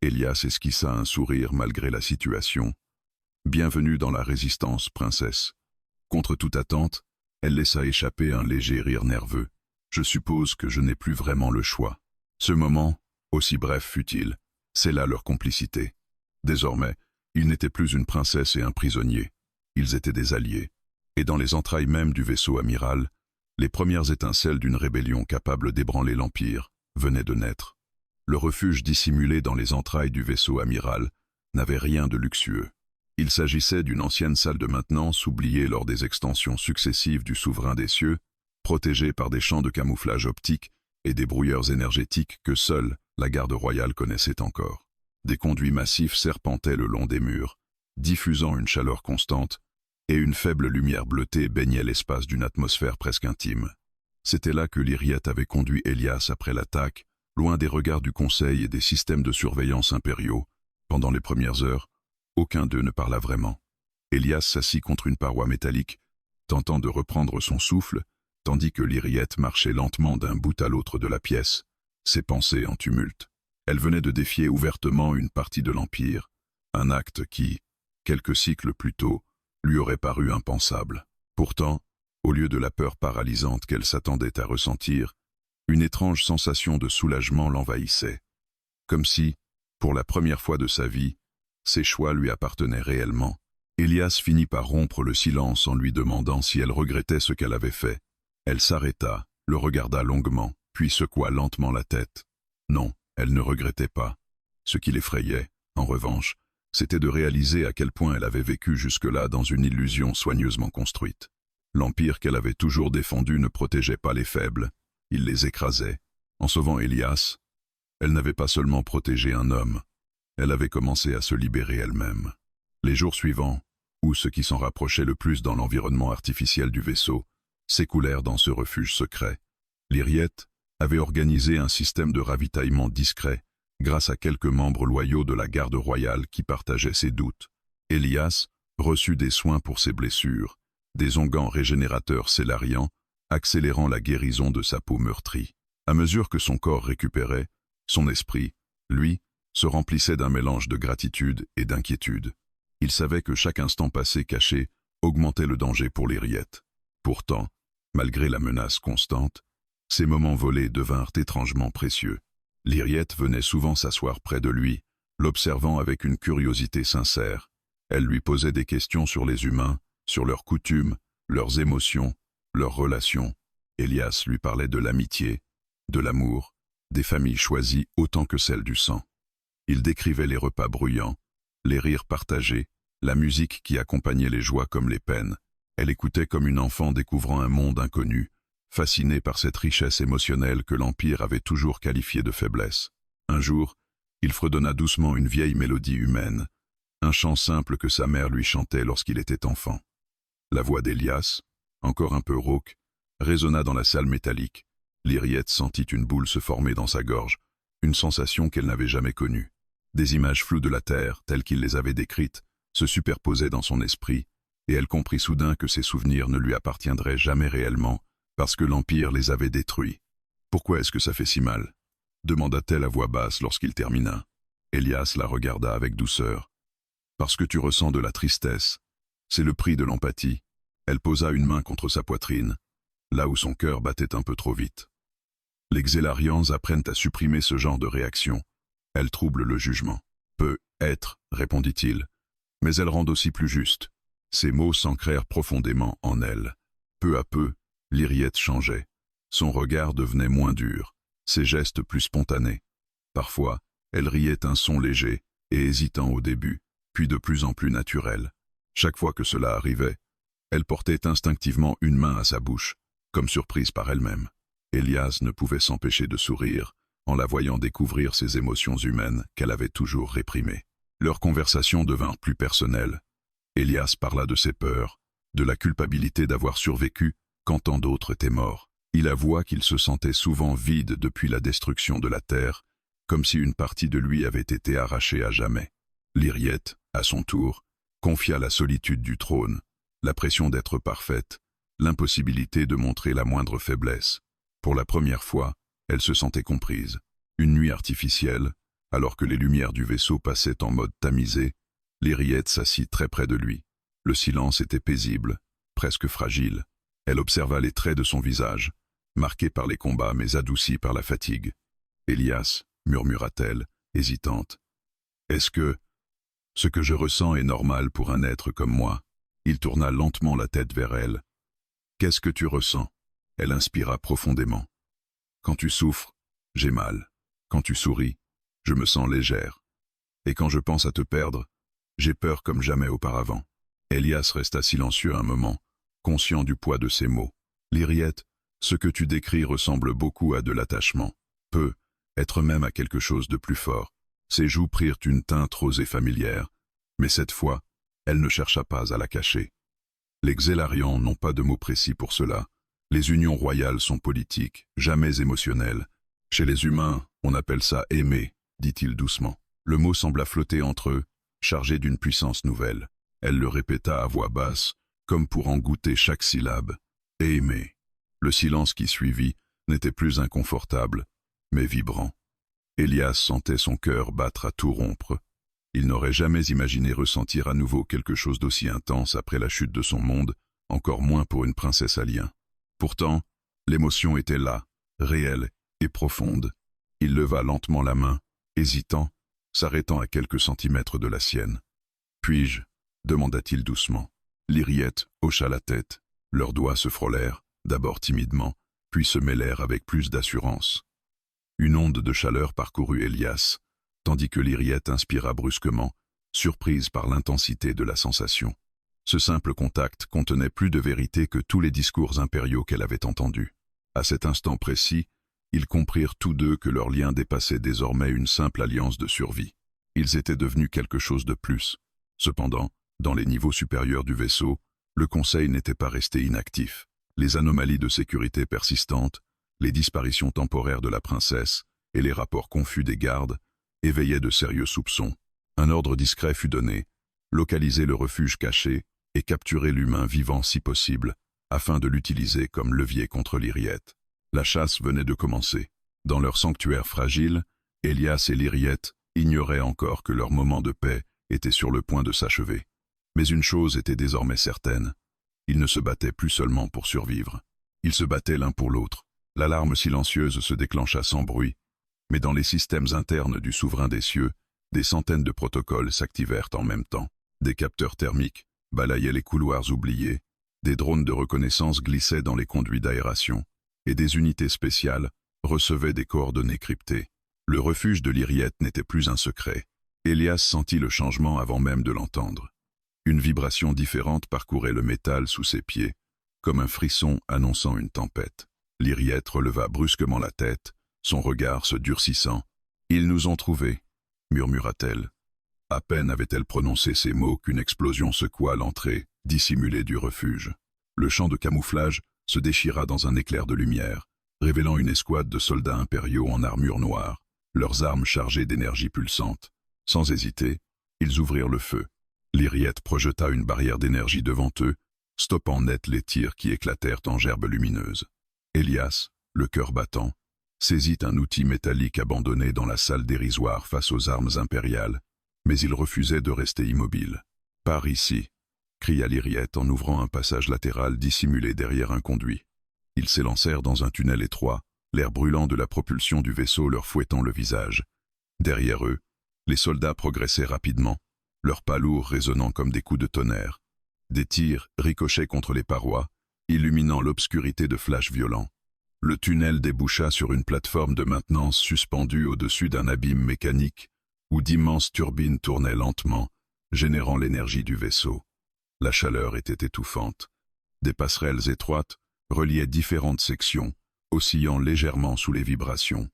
Elias esquissa un sourire malgré la situation. « Bienvenue dans la résistance, princesse. » Contre toute attente, elle laissa échapper un léger rire nerveux. « Je suppose que je n'ai plus vraiment le choix. » Ce moment, aussi bref fut-il, scella leur complicité. Désormais, ils n'étaient plus une princesse et un prisonnier. Ils étaient des alliés. Et dans les entrailles même du vaisseau amiral, les premières étincelles d'une rébellion capable d'ébranler l'Empire venaient de naître. Le refuge dissimulé dans les entrailles du vaisseau amiral n'avait rien de luxueux. Il s'agissait d'une ancienne salle de maintenance oubliée lors des extensions successives du souverain des cieux, protégée par des champs de camouflage optique et des brouilleurs énergétiques que seule la garde royale connaissait encore. Des conduits massifs serpentaient le long des murs, diffusant une chaleur constante, et une faible lumière bleutée baignait l'espace d'une atmosphère presque intime. C'était là que Lyriette avait conduit Elias après l'attaque, loin des regards du Conseil et des systèmes de surveillance impériaux. Pendant les premières heures, aucun d'eux ne parla vraiment. Elias s'assit contre une paroi métallique, tentant de reprendre son souffle, tandis que Lyriette marchait lentement d'un bout à l'autre de la pièce, ses pensées en tumulte. Elle venait de défier ouvertement une partie de l'Empire, un acte qui, quelques cycles plus tôt, lui aurait paru impensable. Pourtant, au lieu de la peur paralysante qu'elle s'attendait à ressentir, une étrange sensation de soulagement l'envahissait. Comme si, pour la première fois de sa vie, ses choix lui appartenaient réellement. Elias finit par rompre le silence en lui demandant si elle regrettait ce qu'elle avait fait. Elle s'arrêta, le regarda longuement, puis secoua lentement la tête. Non, elle ne regrettait pas. Ce qui l'effrayait, en revanche, c'était de réaliser à quel point elle avait vécu jusque-là dans une illusion soigneusement construite. L'Empire qu'elle avait toujours défendu ne protégeait pas les faibles, il les écrasait. En sauvant Elias, elle n'avait pas seulement protégé un homme, elle avait commencé à se libérer elle-même. Les jours suivants, ou ce qui s'en rapprochait le plus dans l'environnement artificiel du vaisseau, s'écoulèrent dans ce refuge secret. Lyriette avait organisé un système de ravitaillement discret grâce à quelques membres loyaux de la garde royale qui partageaient ses doutes. Elias reçut des soins pour ses blessures, des onguents régénérateurs célariants, accélérant la guérison de sa peau meurtrie. À mesure que son corps récupérait, son esprit, lui, se remplissait d'un mélange de gratitude et d'inquiétude. Il savait que chaque instant passé caché augmentait le danger pour Lyriette. Pourtant, malgré la menace constante, Ces moments volés devinrent étrangement précieux. Lyriette venait souvent s'asseoir près de lui, l'observant avec une curiosité sincère. Elle lui posait des questions sur les humains, sur leurs coutumes, leurs émotions, leurs relations. Elias lui parlait de l'amitié, de l'amour, des familles choisies autant que celles du sang. Il décrivait les repas bruyants, les rires partagés, la musique qui accompagnait les joies comme les peines. Elle écoutait comme une enfant découvrant un monde inconnu, fascinée par cette richesse émotionnelle que l'Empire avait toujours qualifiée de faiblesse. Un jour, il fredonna doucement une vieille mélodie humaine, un chant simple que sa mère lui chantait lorsqu'il était enfant. La voix d'Elias, encore un peu rauque, résonna dans la salle métallique. Lyriette sentit une boule se former dans sa gorge, une sensation qu'elle n'avait jamais connue. Des images floues de la terre, telles qu'il les avait décrites, se superposaient dans son esprit, et elle comprit soudain que ces souvenirs ne lui appartiendraient jamais réellement, parce que l'Empire les avait détruits. « Pourquoi est-ce que ça fait si mal ?» demanda-t-elle à voix basse lorsqu'il termina. Elias la regarda avec douceur. « Parce que tu ressens de la tristesse. C'est le prix de l'empathie. » Elle posa une main contre sa poitrine, là où son cœur battait un peu trop vite. Les Xélarians apprennent à supprimer ce genre de réaction. Elles troublent le jugement. « Peut être, répondit-il, mais elles rendent aussi plus juste. » Ces mots s'ancrèrent profondément en elle. Peu à peu, Lyriette changeait. Son regard devenait moins dur, ses gestes plus spontanés. Parfois, elle riait un son léger et hésitant au début, puis de plus en plus naturel. Chaque fois que cela arrivait, elle portait instinctivement une main à sa bouche, comme surprise par elle-même. Elias ne pouvait s'empêcher de sourire, en la voyant découvrir ces émotions humaines qu'elle avait toujours réprimées. Leur conversation devint plus personnelle. Elias parla de ses peurs, de la culpabilité d'avoir survécu quand tant d'autres étaient morts. Il avoua qu'il se sentait souvent vide depuis la destruction de la terre, comme si une partie de lui avait été arrachée à jamais. Lyriette, à son tour, confia la solitude du trône, la pression d'être parfaite, l'impossibilité de montrer la moindre faiblesse. Pour la première fois, elle se sentait comprise. Une nuit artificielle, alors que les lumières du vaisseau passaient en mode tamisé, Lyriette s'assit très près de lui. Le silence était paisible, presque fragile. Elle observa les traits de son visage, marqués par les combats mais adoucis par la fatigue. « Elias, murmura-t-elle, hésitante. Est-ce que ce que je ressens est normal pour un être comme moi ?» Il tourna lentement la tête vers elle. « Qu'est-ce que tu ressens ?» Elle inspira profondément. « Quand tu souffres, j'ai mal. Quand tu souris, je me sens légère. Et quand je pense à te perdre, j'ai peur comme jamais auparavant. » Elias resta silencieux un moment, conscient du poids de ses mots. « Lyriette, ce que tu décris ressemble beaucoup à de l'attachement. Peut être même à quelque chose de plus fort. » Ses joues prirent une teinte rose et familière, mais cette fois, elle ne chercha pas à la cacher. Les Xélarians n'ont pas de mots précis pour cela. Les unions royales sont politiques, jamais émotionnelles. Chez les humains, on appelle ça aimer, dit-il doucement. Le mot sembla flotter entre eux, chargé d'une puissance nouvelle. Elle le répéta à voix basse, comme pour en goûter chaque syllabe. Aimer. Le silence qui suivit n'était plus inconfortable, mais vibrant. Elias sentait son cœur battre à tout rompre. Il n'aurait jamais imaginé ressentir à nouveau quelque chose d'aussi intense après la chute de son monde, encore moins pour une princesse alien. Pourtant, l'émotion était là, réelle et profonde. Il leva lentement la main, hésitant, s'arrêtant à quelques centimètres de la sienne. « Puis-je » demanda-t-il doucement. Lyriette hocha la tête. Leurs doigts se frôlèrent, d'abord timidement, puis se mêlèrent avec plus d'assurance. Une onde de chaleur parcourut Elias, tandis que Lyriette inspira brusquement, surprise par l'intensité de la sensation. Ce simple contact contenait plus de vérité que tous les discours impériaux qu'elle avait entendus. À cet instant précis, ils comprirent tous deux que leur lien dépassait désormais une simple alliance de survie. Ils étaient devenus quelque chose de plus. Cependant, dans les niveaux supérieurs du vaisseau, le Conseil n'était pas resté inactif. Les anomalies de sécurité persistantes, les disparitions temporaires de la princesse et les rapports confus des gardes éveillaient de sérieux soupçons. Un ordre discret fut donné, localiser le refuge caché et capturer l'humain vivant si possible, afin de l'utiliser comme levier contre Lyriette. La chasse venait de commencer. Dans leur sanctuaire fragile, Elias et Lyriette ignoraient encore que leur moment de paix était sur le point de s'achever. Mais une chose était désormais certaine, ils ne se battaient plus seulement pour survivre. Ils se battaient l'un pour l'autre, L'alarme silencieuse se déclencha sans bruit, mais dans les systèmes internes du souverain des cieux, des centaines de protocoles s'activèrent en même temps. Des capteurs thermiques balayaient les couloirs oubliés, des drones de reconnaissance glissaient dans les conduits d'aération, et des unités spéciales recevaient des coordonnées cryptées. Le refuge de l'Iriette n'était plus un secret. Elias sentit le changement avant même de l'entendre. Une vibration différente parcourait le métal sous ses pieds, comme un frisson annonçant une tempête. L'Iriette releva brusquement la tête, son regard se durcissant. « Ils nous ont trouvés », murmura-t-elle. À peine avait-elle prononcé ces mots qu'une explosion secoua l'entrée, dissimulée du refuge. Le champ de camouflage se déchira dans un éclair de lumière, révélant une escouade de soldats impériaux en armure noire, leurs armes chargées d'énergie pulsante. Sans hésiter, ils ouvrirent le feu. L'Iriette projeta une barrière d'énergie devant eux, stoppant net les tirs qui éclatèrent en gerbes lumineuses. Elias, le cœur battant, saisit un outil métallique abandonné dans la salle dérisoire face aux armes impériales, mais il refusait de rester immobile. « Par ici !» cria l'Iriette en ouvrant un passage latéral dissimulé derrière un conduit. Ils s'élancèrent dans un tunnel étroit, l'air brûlant de la propulsion du vaisseau leur fouettant le visage. Derrière eux, les soldats progressaient rapidement, leurs pas lourds résonnant comme des coups de tonnerre. Des tirs ricochaient contre les parois, illuminant l'obscurité de flashs violents. Le tunnel déboucha sur une plateforme de maintenance suspendue au-dessus d'un abîme mécanique, où d'immenses turbines tournaient lentement, générant l'énergie du vaisseau. La chaleur était étouffante. Des passerelles étroites reliaient différentes sections, oscillant légèrement sous les vibrations.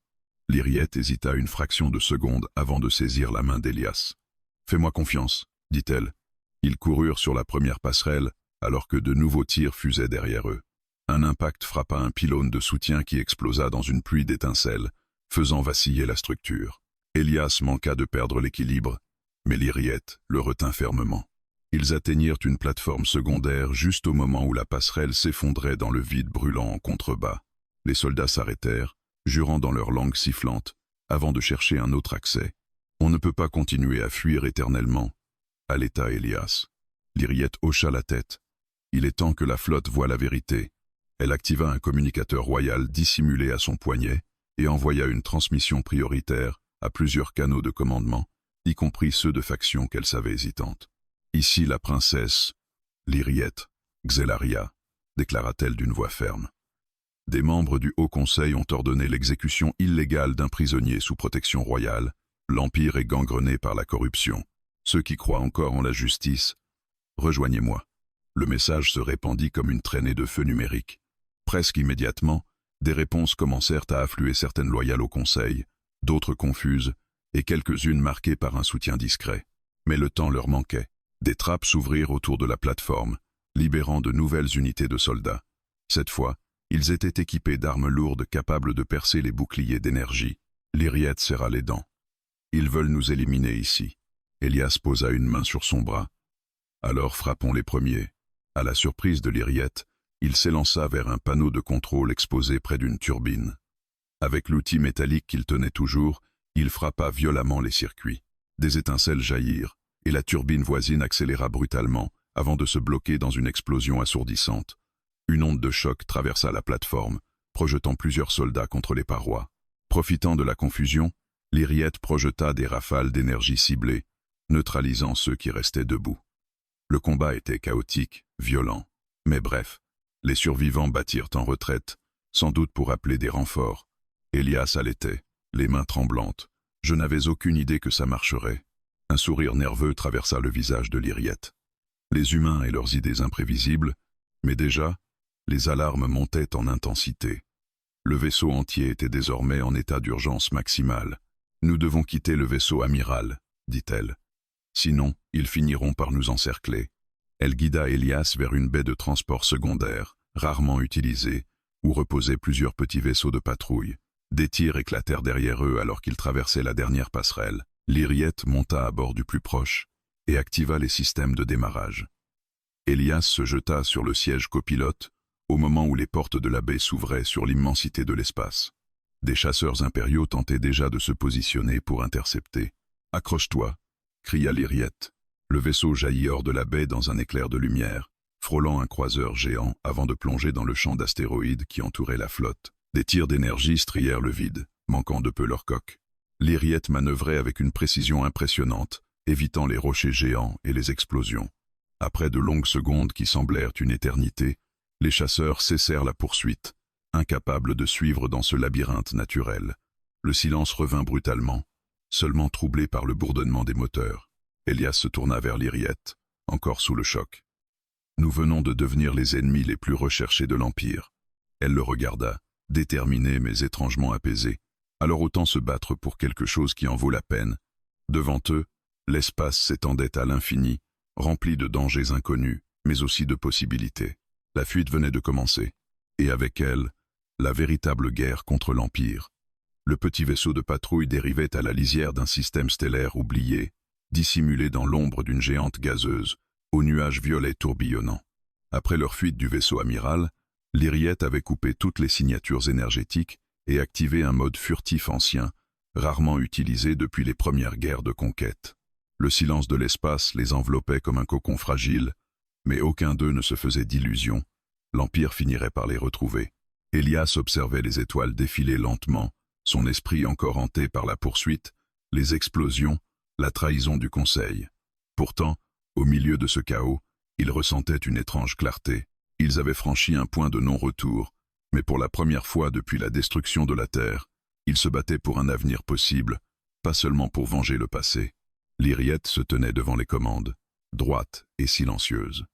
L'Iriette hésita une fraction de seconde avant de saisir la main d'Elias. « Fais-moi confiance, » dit-elle. Ils coururent sur la première passerelle, alors que de nouveaux tirs fusaient derrière eux. Un impact frappa un pylône de soutien qui explosa dans une pluie d'étincelles, faisant vaciller la structure. Elias manqua de perdre l'équilibre, mais l'Iriette le retint fermement. Ils atteignirent une plateforme secondaire juste au moment où la passerelle s'effondrait dans le vide brûlant en contrebas. Les soldats s'arrêtèrent, jurant dans leur langue sifflante, avant de chercher un autre accès. « On ne peut pas continuer à fuir éternellement », allaita Elias. L'Iriette hocha la tête. « Il est temps que la flotte voie la vérité. » Elle activa un communicateur royal dissimulé à son poignet et envoya une transmission prioritaire à plusieurs canaux de commandement, y compris ceux de factions qu'elle savait hésitantes. « Ici la princesse, l'Iriette, Xelaria », déclara-t-elle d'une voix ferme. Des membres du Haut Conseil ont ordonné l'exécution illégale d'un prisonnier sous protection royale. L'Empire est gangrené par la corruption. Ceux qui croient encore en la justice, rejoignez-moi. Le message se répandit comme une traînée de feu numérique. Presque immédiatement, des réponses commencèrent à affluer, certaines loyales au Conseil, d'autres confuses, et quelques-unes marquées par un soutien discret. Mais le temps leur manquait. Des trappes s'ouvrirent autour de la plateforme, libérant de nouvelles unités de soldats. Cette fois, ils étaient équipés d'armes lourdes capables de percer les boucliers d'énergie. L'Iriette serra les dents. « Ils veulent nous éliminer ici. » Elias posa une main sur son bras. « Alors frappons les premiers. » À la surprise de l'Iriette, il s'élança vers un panneau de contrôle exposé près d'une turbine. Avec l'outil métallique qu'il tenait toujours, il frappa violemment les circuits. Des étincelles jaillirent, et la turbine voisine accéléra brutalement, avant de se bloquer dans une explosion assourdissante. Une onde de choc traversa la plateforme, projetant plusieurs soldats contre les parois. Profitant de la confusion, l'Iriette projeta des rafales d'énergie ciblées, neutralisant ceux qui restaient debout. Le combat était chaotique, violent, mais bref, les survivants battirent en retraite, sans doute pour appeler des renforts. Elias halétait, les mains tremblantes. Je n'avais aucune idée que ça marcherait. Un sourire nerveux traversa le visage de l'Iriette. Les humains et leurs idées imprévisibles, mais déjà, les alarmes montaient en intensité. Le vaisseau entier était désormais en état d'urgence maximale. « Nous devons quitter le vaisseau amiral », dit-elle. « Sinon, ils finiront par nous encercler. » Elle guida Elias vers une baie de transport secondaire, rarement utilisée, où reposaient plusieurs petits vaisseaux de patrouille. Des tirs éclatèrent derrière eux alors qu'ils traversaient la dernière passerelle. L'Iriette monta à bord du plus proche et activa les systèmes de démarrage. Elias se jeta sur le siège copilote au moment où les portes de la baie s'ouvraient sur l'immensité de l'espace. Des chasseurs impériaux tentaient déjà de se positionner pour intercepter. « Accroche-toi !» cria l'Iriette. Le vaisseau jaillit hors de la baie dans un éclair de lumière, frôlant un croiseur géant avant de plonger dans le champ d'astéroïdes qui entourait la flotte. Des tirs d'énergie strièrent le vide, manquant de peu leur coque. L'Iriette manœuvrait avec une précision impressionnante, évitant les rochers géants et les explosions. Après de longues secondes qui semblèrent une éternité, les chasseurs cessèrent la poursuite, incapables de suivre dans ce labyrinthe naturel. Le silence revint brutalement, seulement troublé par le bourdonnement des moteurs. Elias se tourna vers l'Iriette, encore sous le choc. « Nous venons de devenir les ennemis les plus recherchés de l'Empire. » Elle le regarda, déterminée mais étrangement apaisée. Alors autant se battre pour quelque chose qui en vaut la peine. Devant eux, l'espace s'étendait à l'infini, rempli de dangers inconnus, mais aussi de possibilités. La fuite venait de commencer, et avec elle, la véritable guerre contre l'Empire. Le petit vaisseau de patrouille dérivait à la lisière d'un système stellaire oublié, dissimulé dans l'ombre d'une géante gazeuse, aux nuages violets tourbillonnants. Après leur fuite du vaisseau amiral, l'Iriette avait coupé toutes les signatures énergétiques et activé un mode furtif ancien, rarement utilisé depuis les premières guerres de conquête. Le silence de l'espace les enveloppait comme un cocon fragile, mais aucun d'eux ne se faisait d'illusions. L'Empire finirait par les retrouver. Elias observait les étoiles défiler lentement, son esprit encore hanté par la poursuite, les explosions, la trahison du Conseil. Pourtant, au milieu de ce chaos, il ressentait une étrange clarté. Ils avaient franchi un point de non-retour, mais pour la première fois depuis la destruction de la Terre, ils se battaient pour un avenir possible, pas seulement pour venger le passé. L'Iriette se tenait devant les commandes, droite et silencieuse.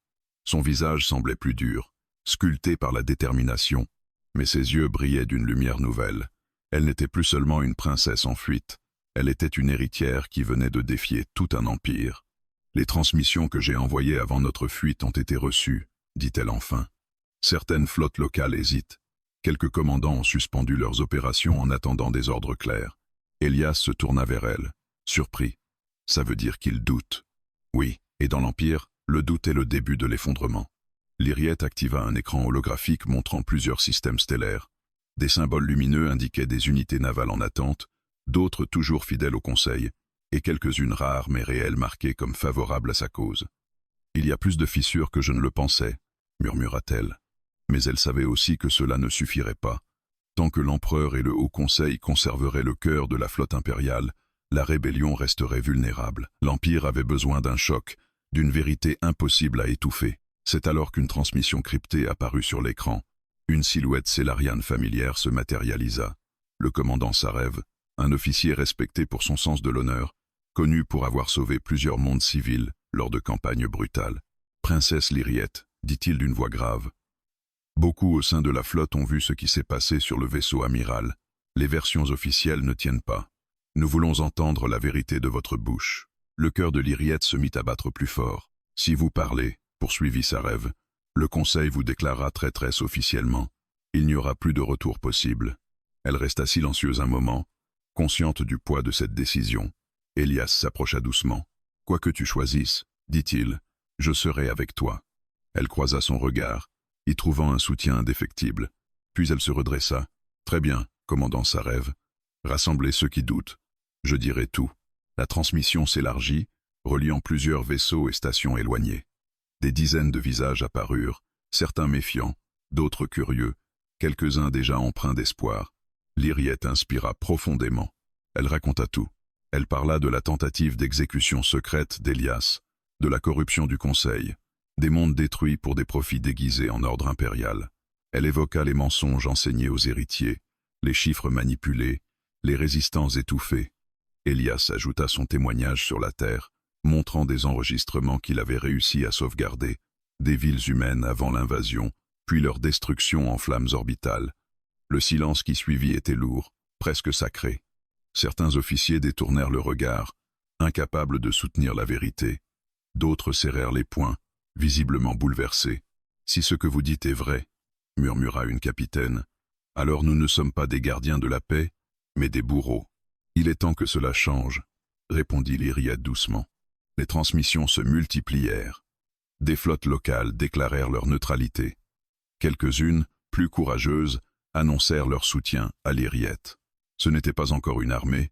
Son visage semblait plus dur, sculpté par la détermination, mais ses yeux brillaient d'une lumière nouvelle. Elle n'était plus seulement une princesse en fuite, elle était une héritière qui venait de défier tout un empire. « Les transmissions que j'ai envoyées avant notre fuite ont été reçues, » dit-elle enfin. Certaines flottes locales hésitent. Quelques commandants ont suspendu leurs opérations en attendant des ordres clairs. Elias se tourna vers elle, surpris. Ça veut dire qu'il doute. Oui, et dans l'Empire, le doute est le début de l'effondrement. L'Iriette activa un écran holographique montrant plusieurs systèmes stellaires. Des symboles lumineux indiquaient des unités navales en attente, d'autres toujours fidèles au Conseil, et quelques-unes rares mais réelles marquées comme favorables à sa cause. « Il y a plus de fissures que je ne le pensais », murmura-t-elle. Mais elle savait aussi que cela ne suffirait pas. Tant que l'empereur et le Haut Conseil conserveraient le cœur de la flotte impériale, la rébellion resterait vulnérable. L'Empire avait besoin d'un choc, d'une vérité impossible à étouffer. C'est alors qu'une transmission cryptée apparut sur l'écran. Une silhouette célariane familière se matérialisa. Le commandant Sarev, un officier respecté pour son sens de l'honneur, connu pour avoir sauvé plusieurs mondes civils lors de campagnes brutales. « Princesse l'Iriette », dit-il d'une voix grave. Beaucoup au sein de la flotte ont vu ce qui s'est passé sur le vaisseau amiral. Les versions officielles ne tiennent pas. Nous voulons entendre la vérité de votre bouche. Le cœur de l'Iriette se mit à battre plus fort. Si vous parlez, poursuivit Sarev, le Conseil vous déclarera traîtresse officiellement. Il n'y aura plus de retour possible. Elle resta silencieuse un moment, consciente du poids de cette décision. Elias s'approcha doucement. « Quoi que tu choisisses, dit-il, je serai avec toi. » Elle croisa son regard, y trouvant un soutien indéfectible. Puis elle se redressa. « Très bien, commandant Sarev. Rassemblez ceux qui doutent. Je dirai tout. » La transmission s'élargit, reliant plusieurs vaisseaux et stations éloignées. Des dizaines de visages apparurent, certains méfiants, d'autres curieux, quelques-uns déjà empreints d'espoir. L'Iriette inspira profondément. Elle raconta tout. Elle parla de la tentative d'exécution secrète d'Elias, de la corruption du Conseil, des mondes détruits pour des profits déguisés en ordre impérial. Elle évoqua les mensonges enseignés aux héritiers, les chiffres manipulés, les résistants étouffés. Elias ajouta son témoignage sur la Terre, montrant des enregistrements qu'il avait réussi à sauvegarder, des villes humaines avant l'invasion, puis leur destruction en flammes orbitales. Le silence qui suivit était lourd, presque sacré. Certains officiers détournèrent le regard, incapables de soutenir la vérité. D'autres serrèrent les poings, visiblement bouleversés. « Si ce que vous dites est vrai, » murmura une capitaine, « alors nous ne sommes pas des gardiens de la paix, mais des bourreaux. »« Il est temps que cela change, » répondit l'Iriette doucement. Les transmissions se multiplièrent. Des flottes locales déclarèrent leur neutralité. Quelques-unes, plus courageuses, annoncèrent leur soutien à l'Iriette. Ce n'était pas encore une armée,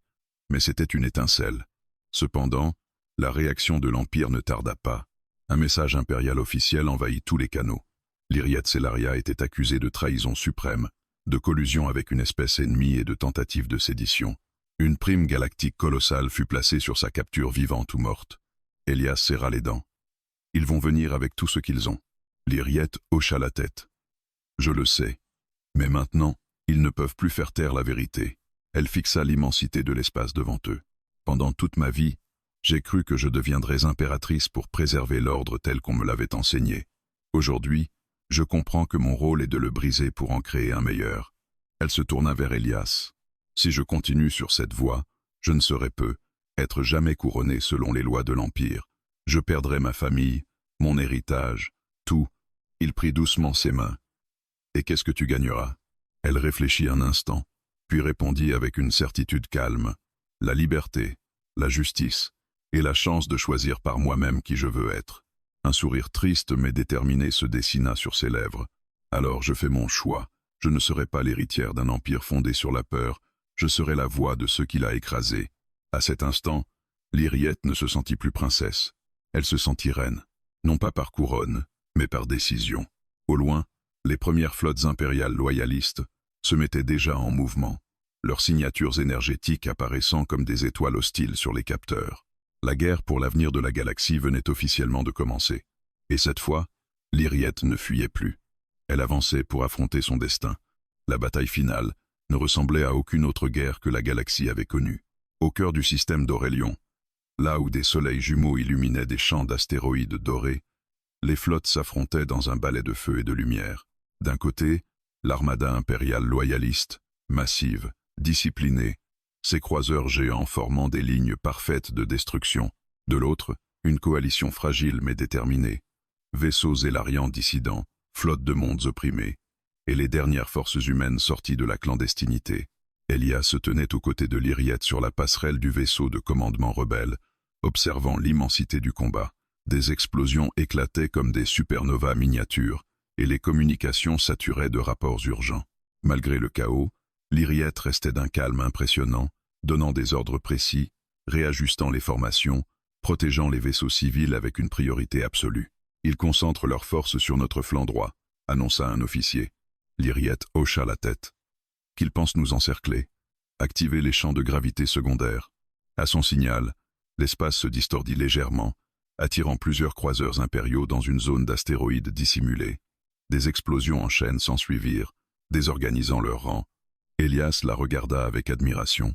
mais c'était une étincelle. Cependant, la réaction de l'Empire ne tarda pas. Un message impérial officiel envahit tous les canaux. L'Iriette Celaria était accusée de trahison suprême, de collusion avec une espèce ennemie et de tentative de sédition. Une prime galactique colossale fut placée sur sa capture vivante ou morte. Elias serra les dents. Ils vont venir avec tout ce qu'ils ont. Lyriette hocha la tête. Je le sais. Mais maintenant, ils ne peuvent plus faire taire la vérité. Elle fixa l'immensité de l'espace devant eux. Pendant toute ma vie, j'ai cru que je deviendrais impératrice pour préserver l'ordre tel qu'on me l'avait enseigné. Aujourd'hui, je comprends que mon rôle est de le briser pour en créer un meilleur. Elle se tourna vers Elias. Si je continue sur cette voie, je ne serai peu, être jamais couronné selon les lois de l'Empire. Je perdrai ma famille, mon héritage, tout. Il prit doucement ses mains. Et qu'est-ce que tu gagneras? Elle réfléchit un instant, puis répondit avec une certitude calme. La liberté, la justice, et la chance de choisir par moi-même qui je veux être. Un sourire triste mais déterminé se dessina sur ses lèvres. Alors je fais mon choix. Je ne serai pas l'héritière d'un empire fondé sur la peur, je serai la voix de ceux qui l'a écrasé. À cet instant, Lyriette ne se sentit plus princesse. Elle se sentit reine, non pas par couronne, mais par décision. Au loin, les premières flottes impériales loyalistes se mettaient déjà en mouvement, leurs signatures énergétiques apparaissant comme des étoiles hostiles sur les capteurs. La guerre pour l'avenir de la galaxie venait officiellement de commencer. Et cette fois, Lyriette ne fuyait plus. Elle avançait pour affronter son destin. La bataille finale ne ressemblait à aucune autre guerre que la galaxie avait connue. Au cœur du système d'Aurélion, là où des soleils jumeaux illuminaient des champs d'astéroïdes dorés, les flottes s'affrontaient dans un ballet de feu et de lumière. D'un côté, l'armada impériale loyaliste, massive, disciplinée, ses croiseurs géants formant des lignes parfaites de destruction. De l'autre, une coalition fragile mais déterminée. Vaisseaux élariens dissidents, flottes de mondes opprimés, et les dernières forces humaines sorties de la clandestinité. Elias se tenait aux côtés de Lyriette sur la passerelle du vaisseau de commandement rebelle, observant l'immensité du combat. Des explosions éclataient comme des supernovas miniatures, et les communications saturaient de rapports urgents. Malgré le chaos, Lyriette restait d'un calme impressionnant, donnant des ordres précis, réajustant les formations, protégeant les vaisseaux civils avec une priorité absolue. Ils concentrent leurs forces sur notre flanc droit, annonça un officier. Lyriette hocha la tête. Qu'ils pensent nous encercler, activer les champs de gravité secondaires. À son signal, l'espace se distordit légèrement, attirant plusieurs croiseurs impériaux dans une zone d'astéroïdes dissimulée. Des explosions en chaîne s'ensuivirent, désorganisant leurs rangs. Elias la regarda avec admiration.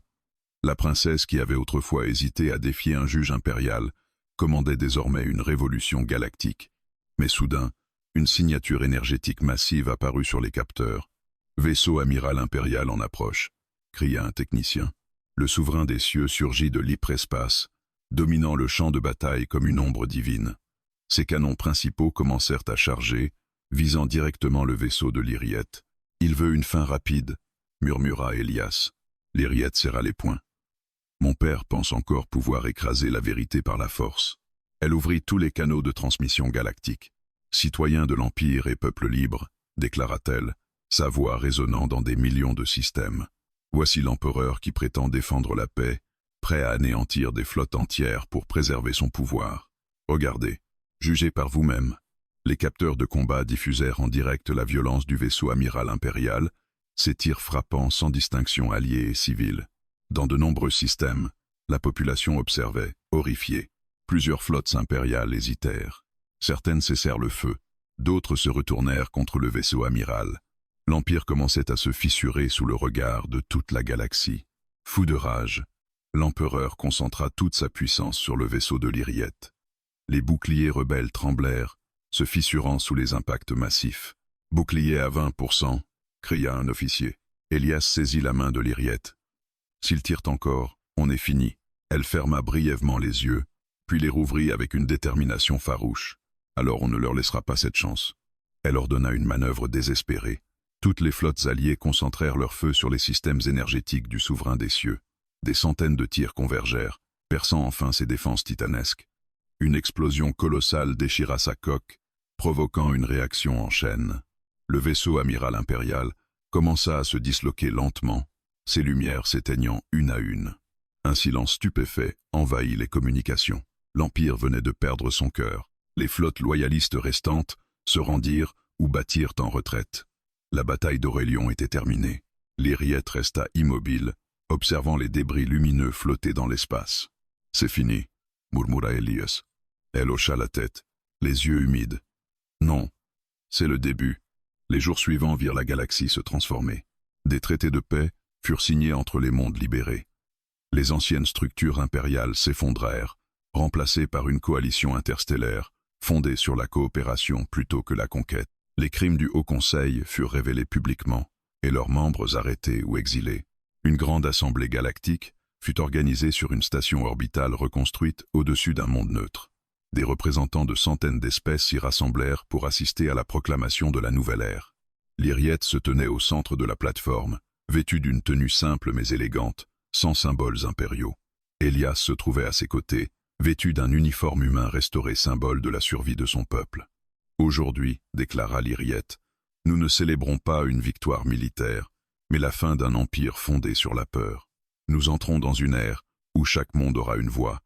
La princesse qui avait autrefois hésité à défier un juge impérial commandait désormais une révolution galactique. Mais soudain, une signature énergétique massive apparut sur les capteurs. « Vaisseau amiral impérial en approche », cria un technicien. Le souverain des cieux surgit de l'hyperespace, dominant le champ de bataille comme une ombre divine. Ses canons principaux commencèrent à charger, visant directement le vaisseau de Lyriette. « Il veut une fin rapide », murmura Elias. Lyriette serra les poings. « Mon père pense encore pouvoir écraser la vérité par la force. » Elle ouvrit tous les canaux de transmission galactique. « Citoyens de l'Empire et peuple libre », déclara-t-elle, sa voix résonnant dans des millions de systèmes. « Voici l'empereur qui prétend défendre la paix, prêt à anéantir des flottes entières pour préserver son pouvoir. Regardez, jugez par vous-même. » Les capteurs de combat diffusèrent en direct la violence du vaisseau amiral impérial, ses tirs frappant sans distinction alliés et civils. Dans de nombreux systèmes, la population observait, horrifiée. Plusieurs flottes impériales hésitèrent. Certaines cessèrent le feu, d'autres se retournèrent contre le vaisseau amiral. L'Empire commençait à se fissurer sous le regard de toute la galaxie. Fou de rage, l'empereur concentra toute sa puissance sur le vaisseau de Lyriette. Les boucliers rebelles tremblèrent, se fissurant sous les impacts massifs. « Bouclier à 20%, cria un officier. Elias saisit la main de Lyriette. « S'ils tirent encore, on est fini. » Elle ferma brièvement les yeux, puis les rouvrit avec une détermination farouche. « Alors on ne leur laissera pas cette chance. » Elle ordonna une manœuvre désespérée. Toutes les flottes alliées concentrèrent leur feu sur les systèmes énergétiques du souverain des cieux. Des centaines de tirs convergèrent, perçant enfin ses défenses titanesques. Une explosion colossale déchira sa coque, provoquant une réaction en chaîne. Le vaisseau amiral impérial commença à se disloquer lentement, ses lumières s'éteignant une à une. Un silence stupéfait envahit les communications. L'Empire venait de perdre son cœur. Les flottes loyalistes restantes se rendirent ou battirent en retraite. La bataille d'Aurélion était terminée. Lyriette resta immobile, observant les débris lumineux flotter dans l'espace. « C'est fini », murmura Elias. Elle hocha la tête, les yeux humides. « Non, c'est le début. » Les jours suivants virent la galaxie se transformer. Des traités de paix furent signés entre les mondes libérés. Les anciennes structures impériales s'effondrèrent, remplacées par une coalition interstellaire, fondée sur la coopération plutôt que la conquête. Les crimes du Haut Conseil furent révélés publiquement, et leurs membres arrêtés ou exilés. Une grande assemblée galactique fut organisée sur une station orbitale reconstruite au-dessus d'un monde neutre. Des représentants de centaines d'espèces s'y rassemblèrent pour assister à la proclamation de la nouvelle ère. Lyriette se tenait au centre de la plateforme, vêtue d'une tenue simple mais élégante, sans symboles impériaux. Elias se trouvait à ses côtés, vêtu d'un uniforme humain restauré symbole de la survie de son peuple. « Aujourd'hui, déclara Lyriette, nous ne célébrons pas une victoire militaire, mais la fin d'un empire fondé sur la peur. Nous entrons dans une ère où chaque monde aura une voix,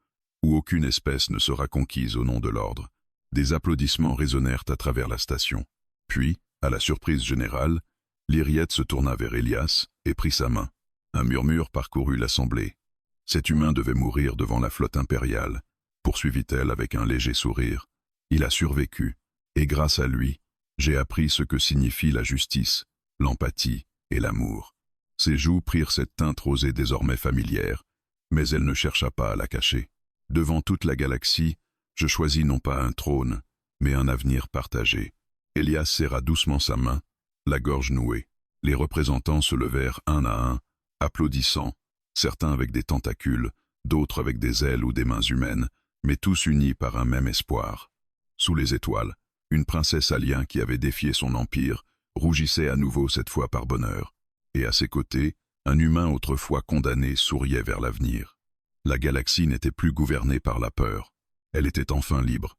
où aucune espèce ne sera conquise au nom de l'ordre. » Des applaudissements résonnèrent à travers la station. Puis, à la surprise générale, Lyriette se tourna vers Elias et prit sa main. Un murmure parcourut l'assemblée. « Cet humain devait mourir devant la flotte impériale, » poursuivit-elle avec un léger sourire. « Il a survécu, et grâce à lui, j'ai appris ce que signifie la justice, l'empathie et l'amour. » Ses joues prirent cette teinte rosée désormais familière, mais elle ne chercha pas à la cacher. « Devant toute la galaxie, je choisis non pas un trône, mais un avenir partagé. » Elias serra doucement sa main, la gorge nouée. Les représentants se levèrent un à un, applaudissant, certains avec des tentacules, d'autres avec des ailes ou des mains humaines, mais tous unis par un même espoir. Sous les étoiles, une princesse alien qui avait défié son empire rougissait à nouveau cette fois par bonheur, et à ses côtés, un humain autrefois condamné souriait vers l'avenir. La galaxie n'était plus gouvernée par la peur, elle était enfin libre.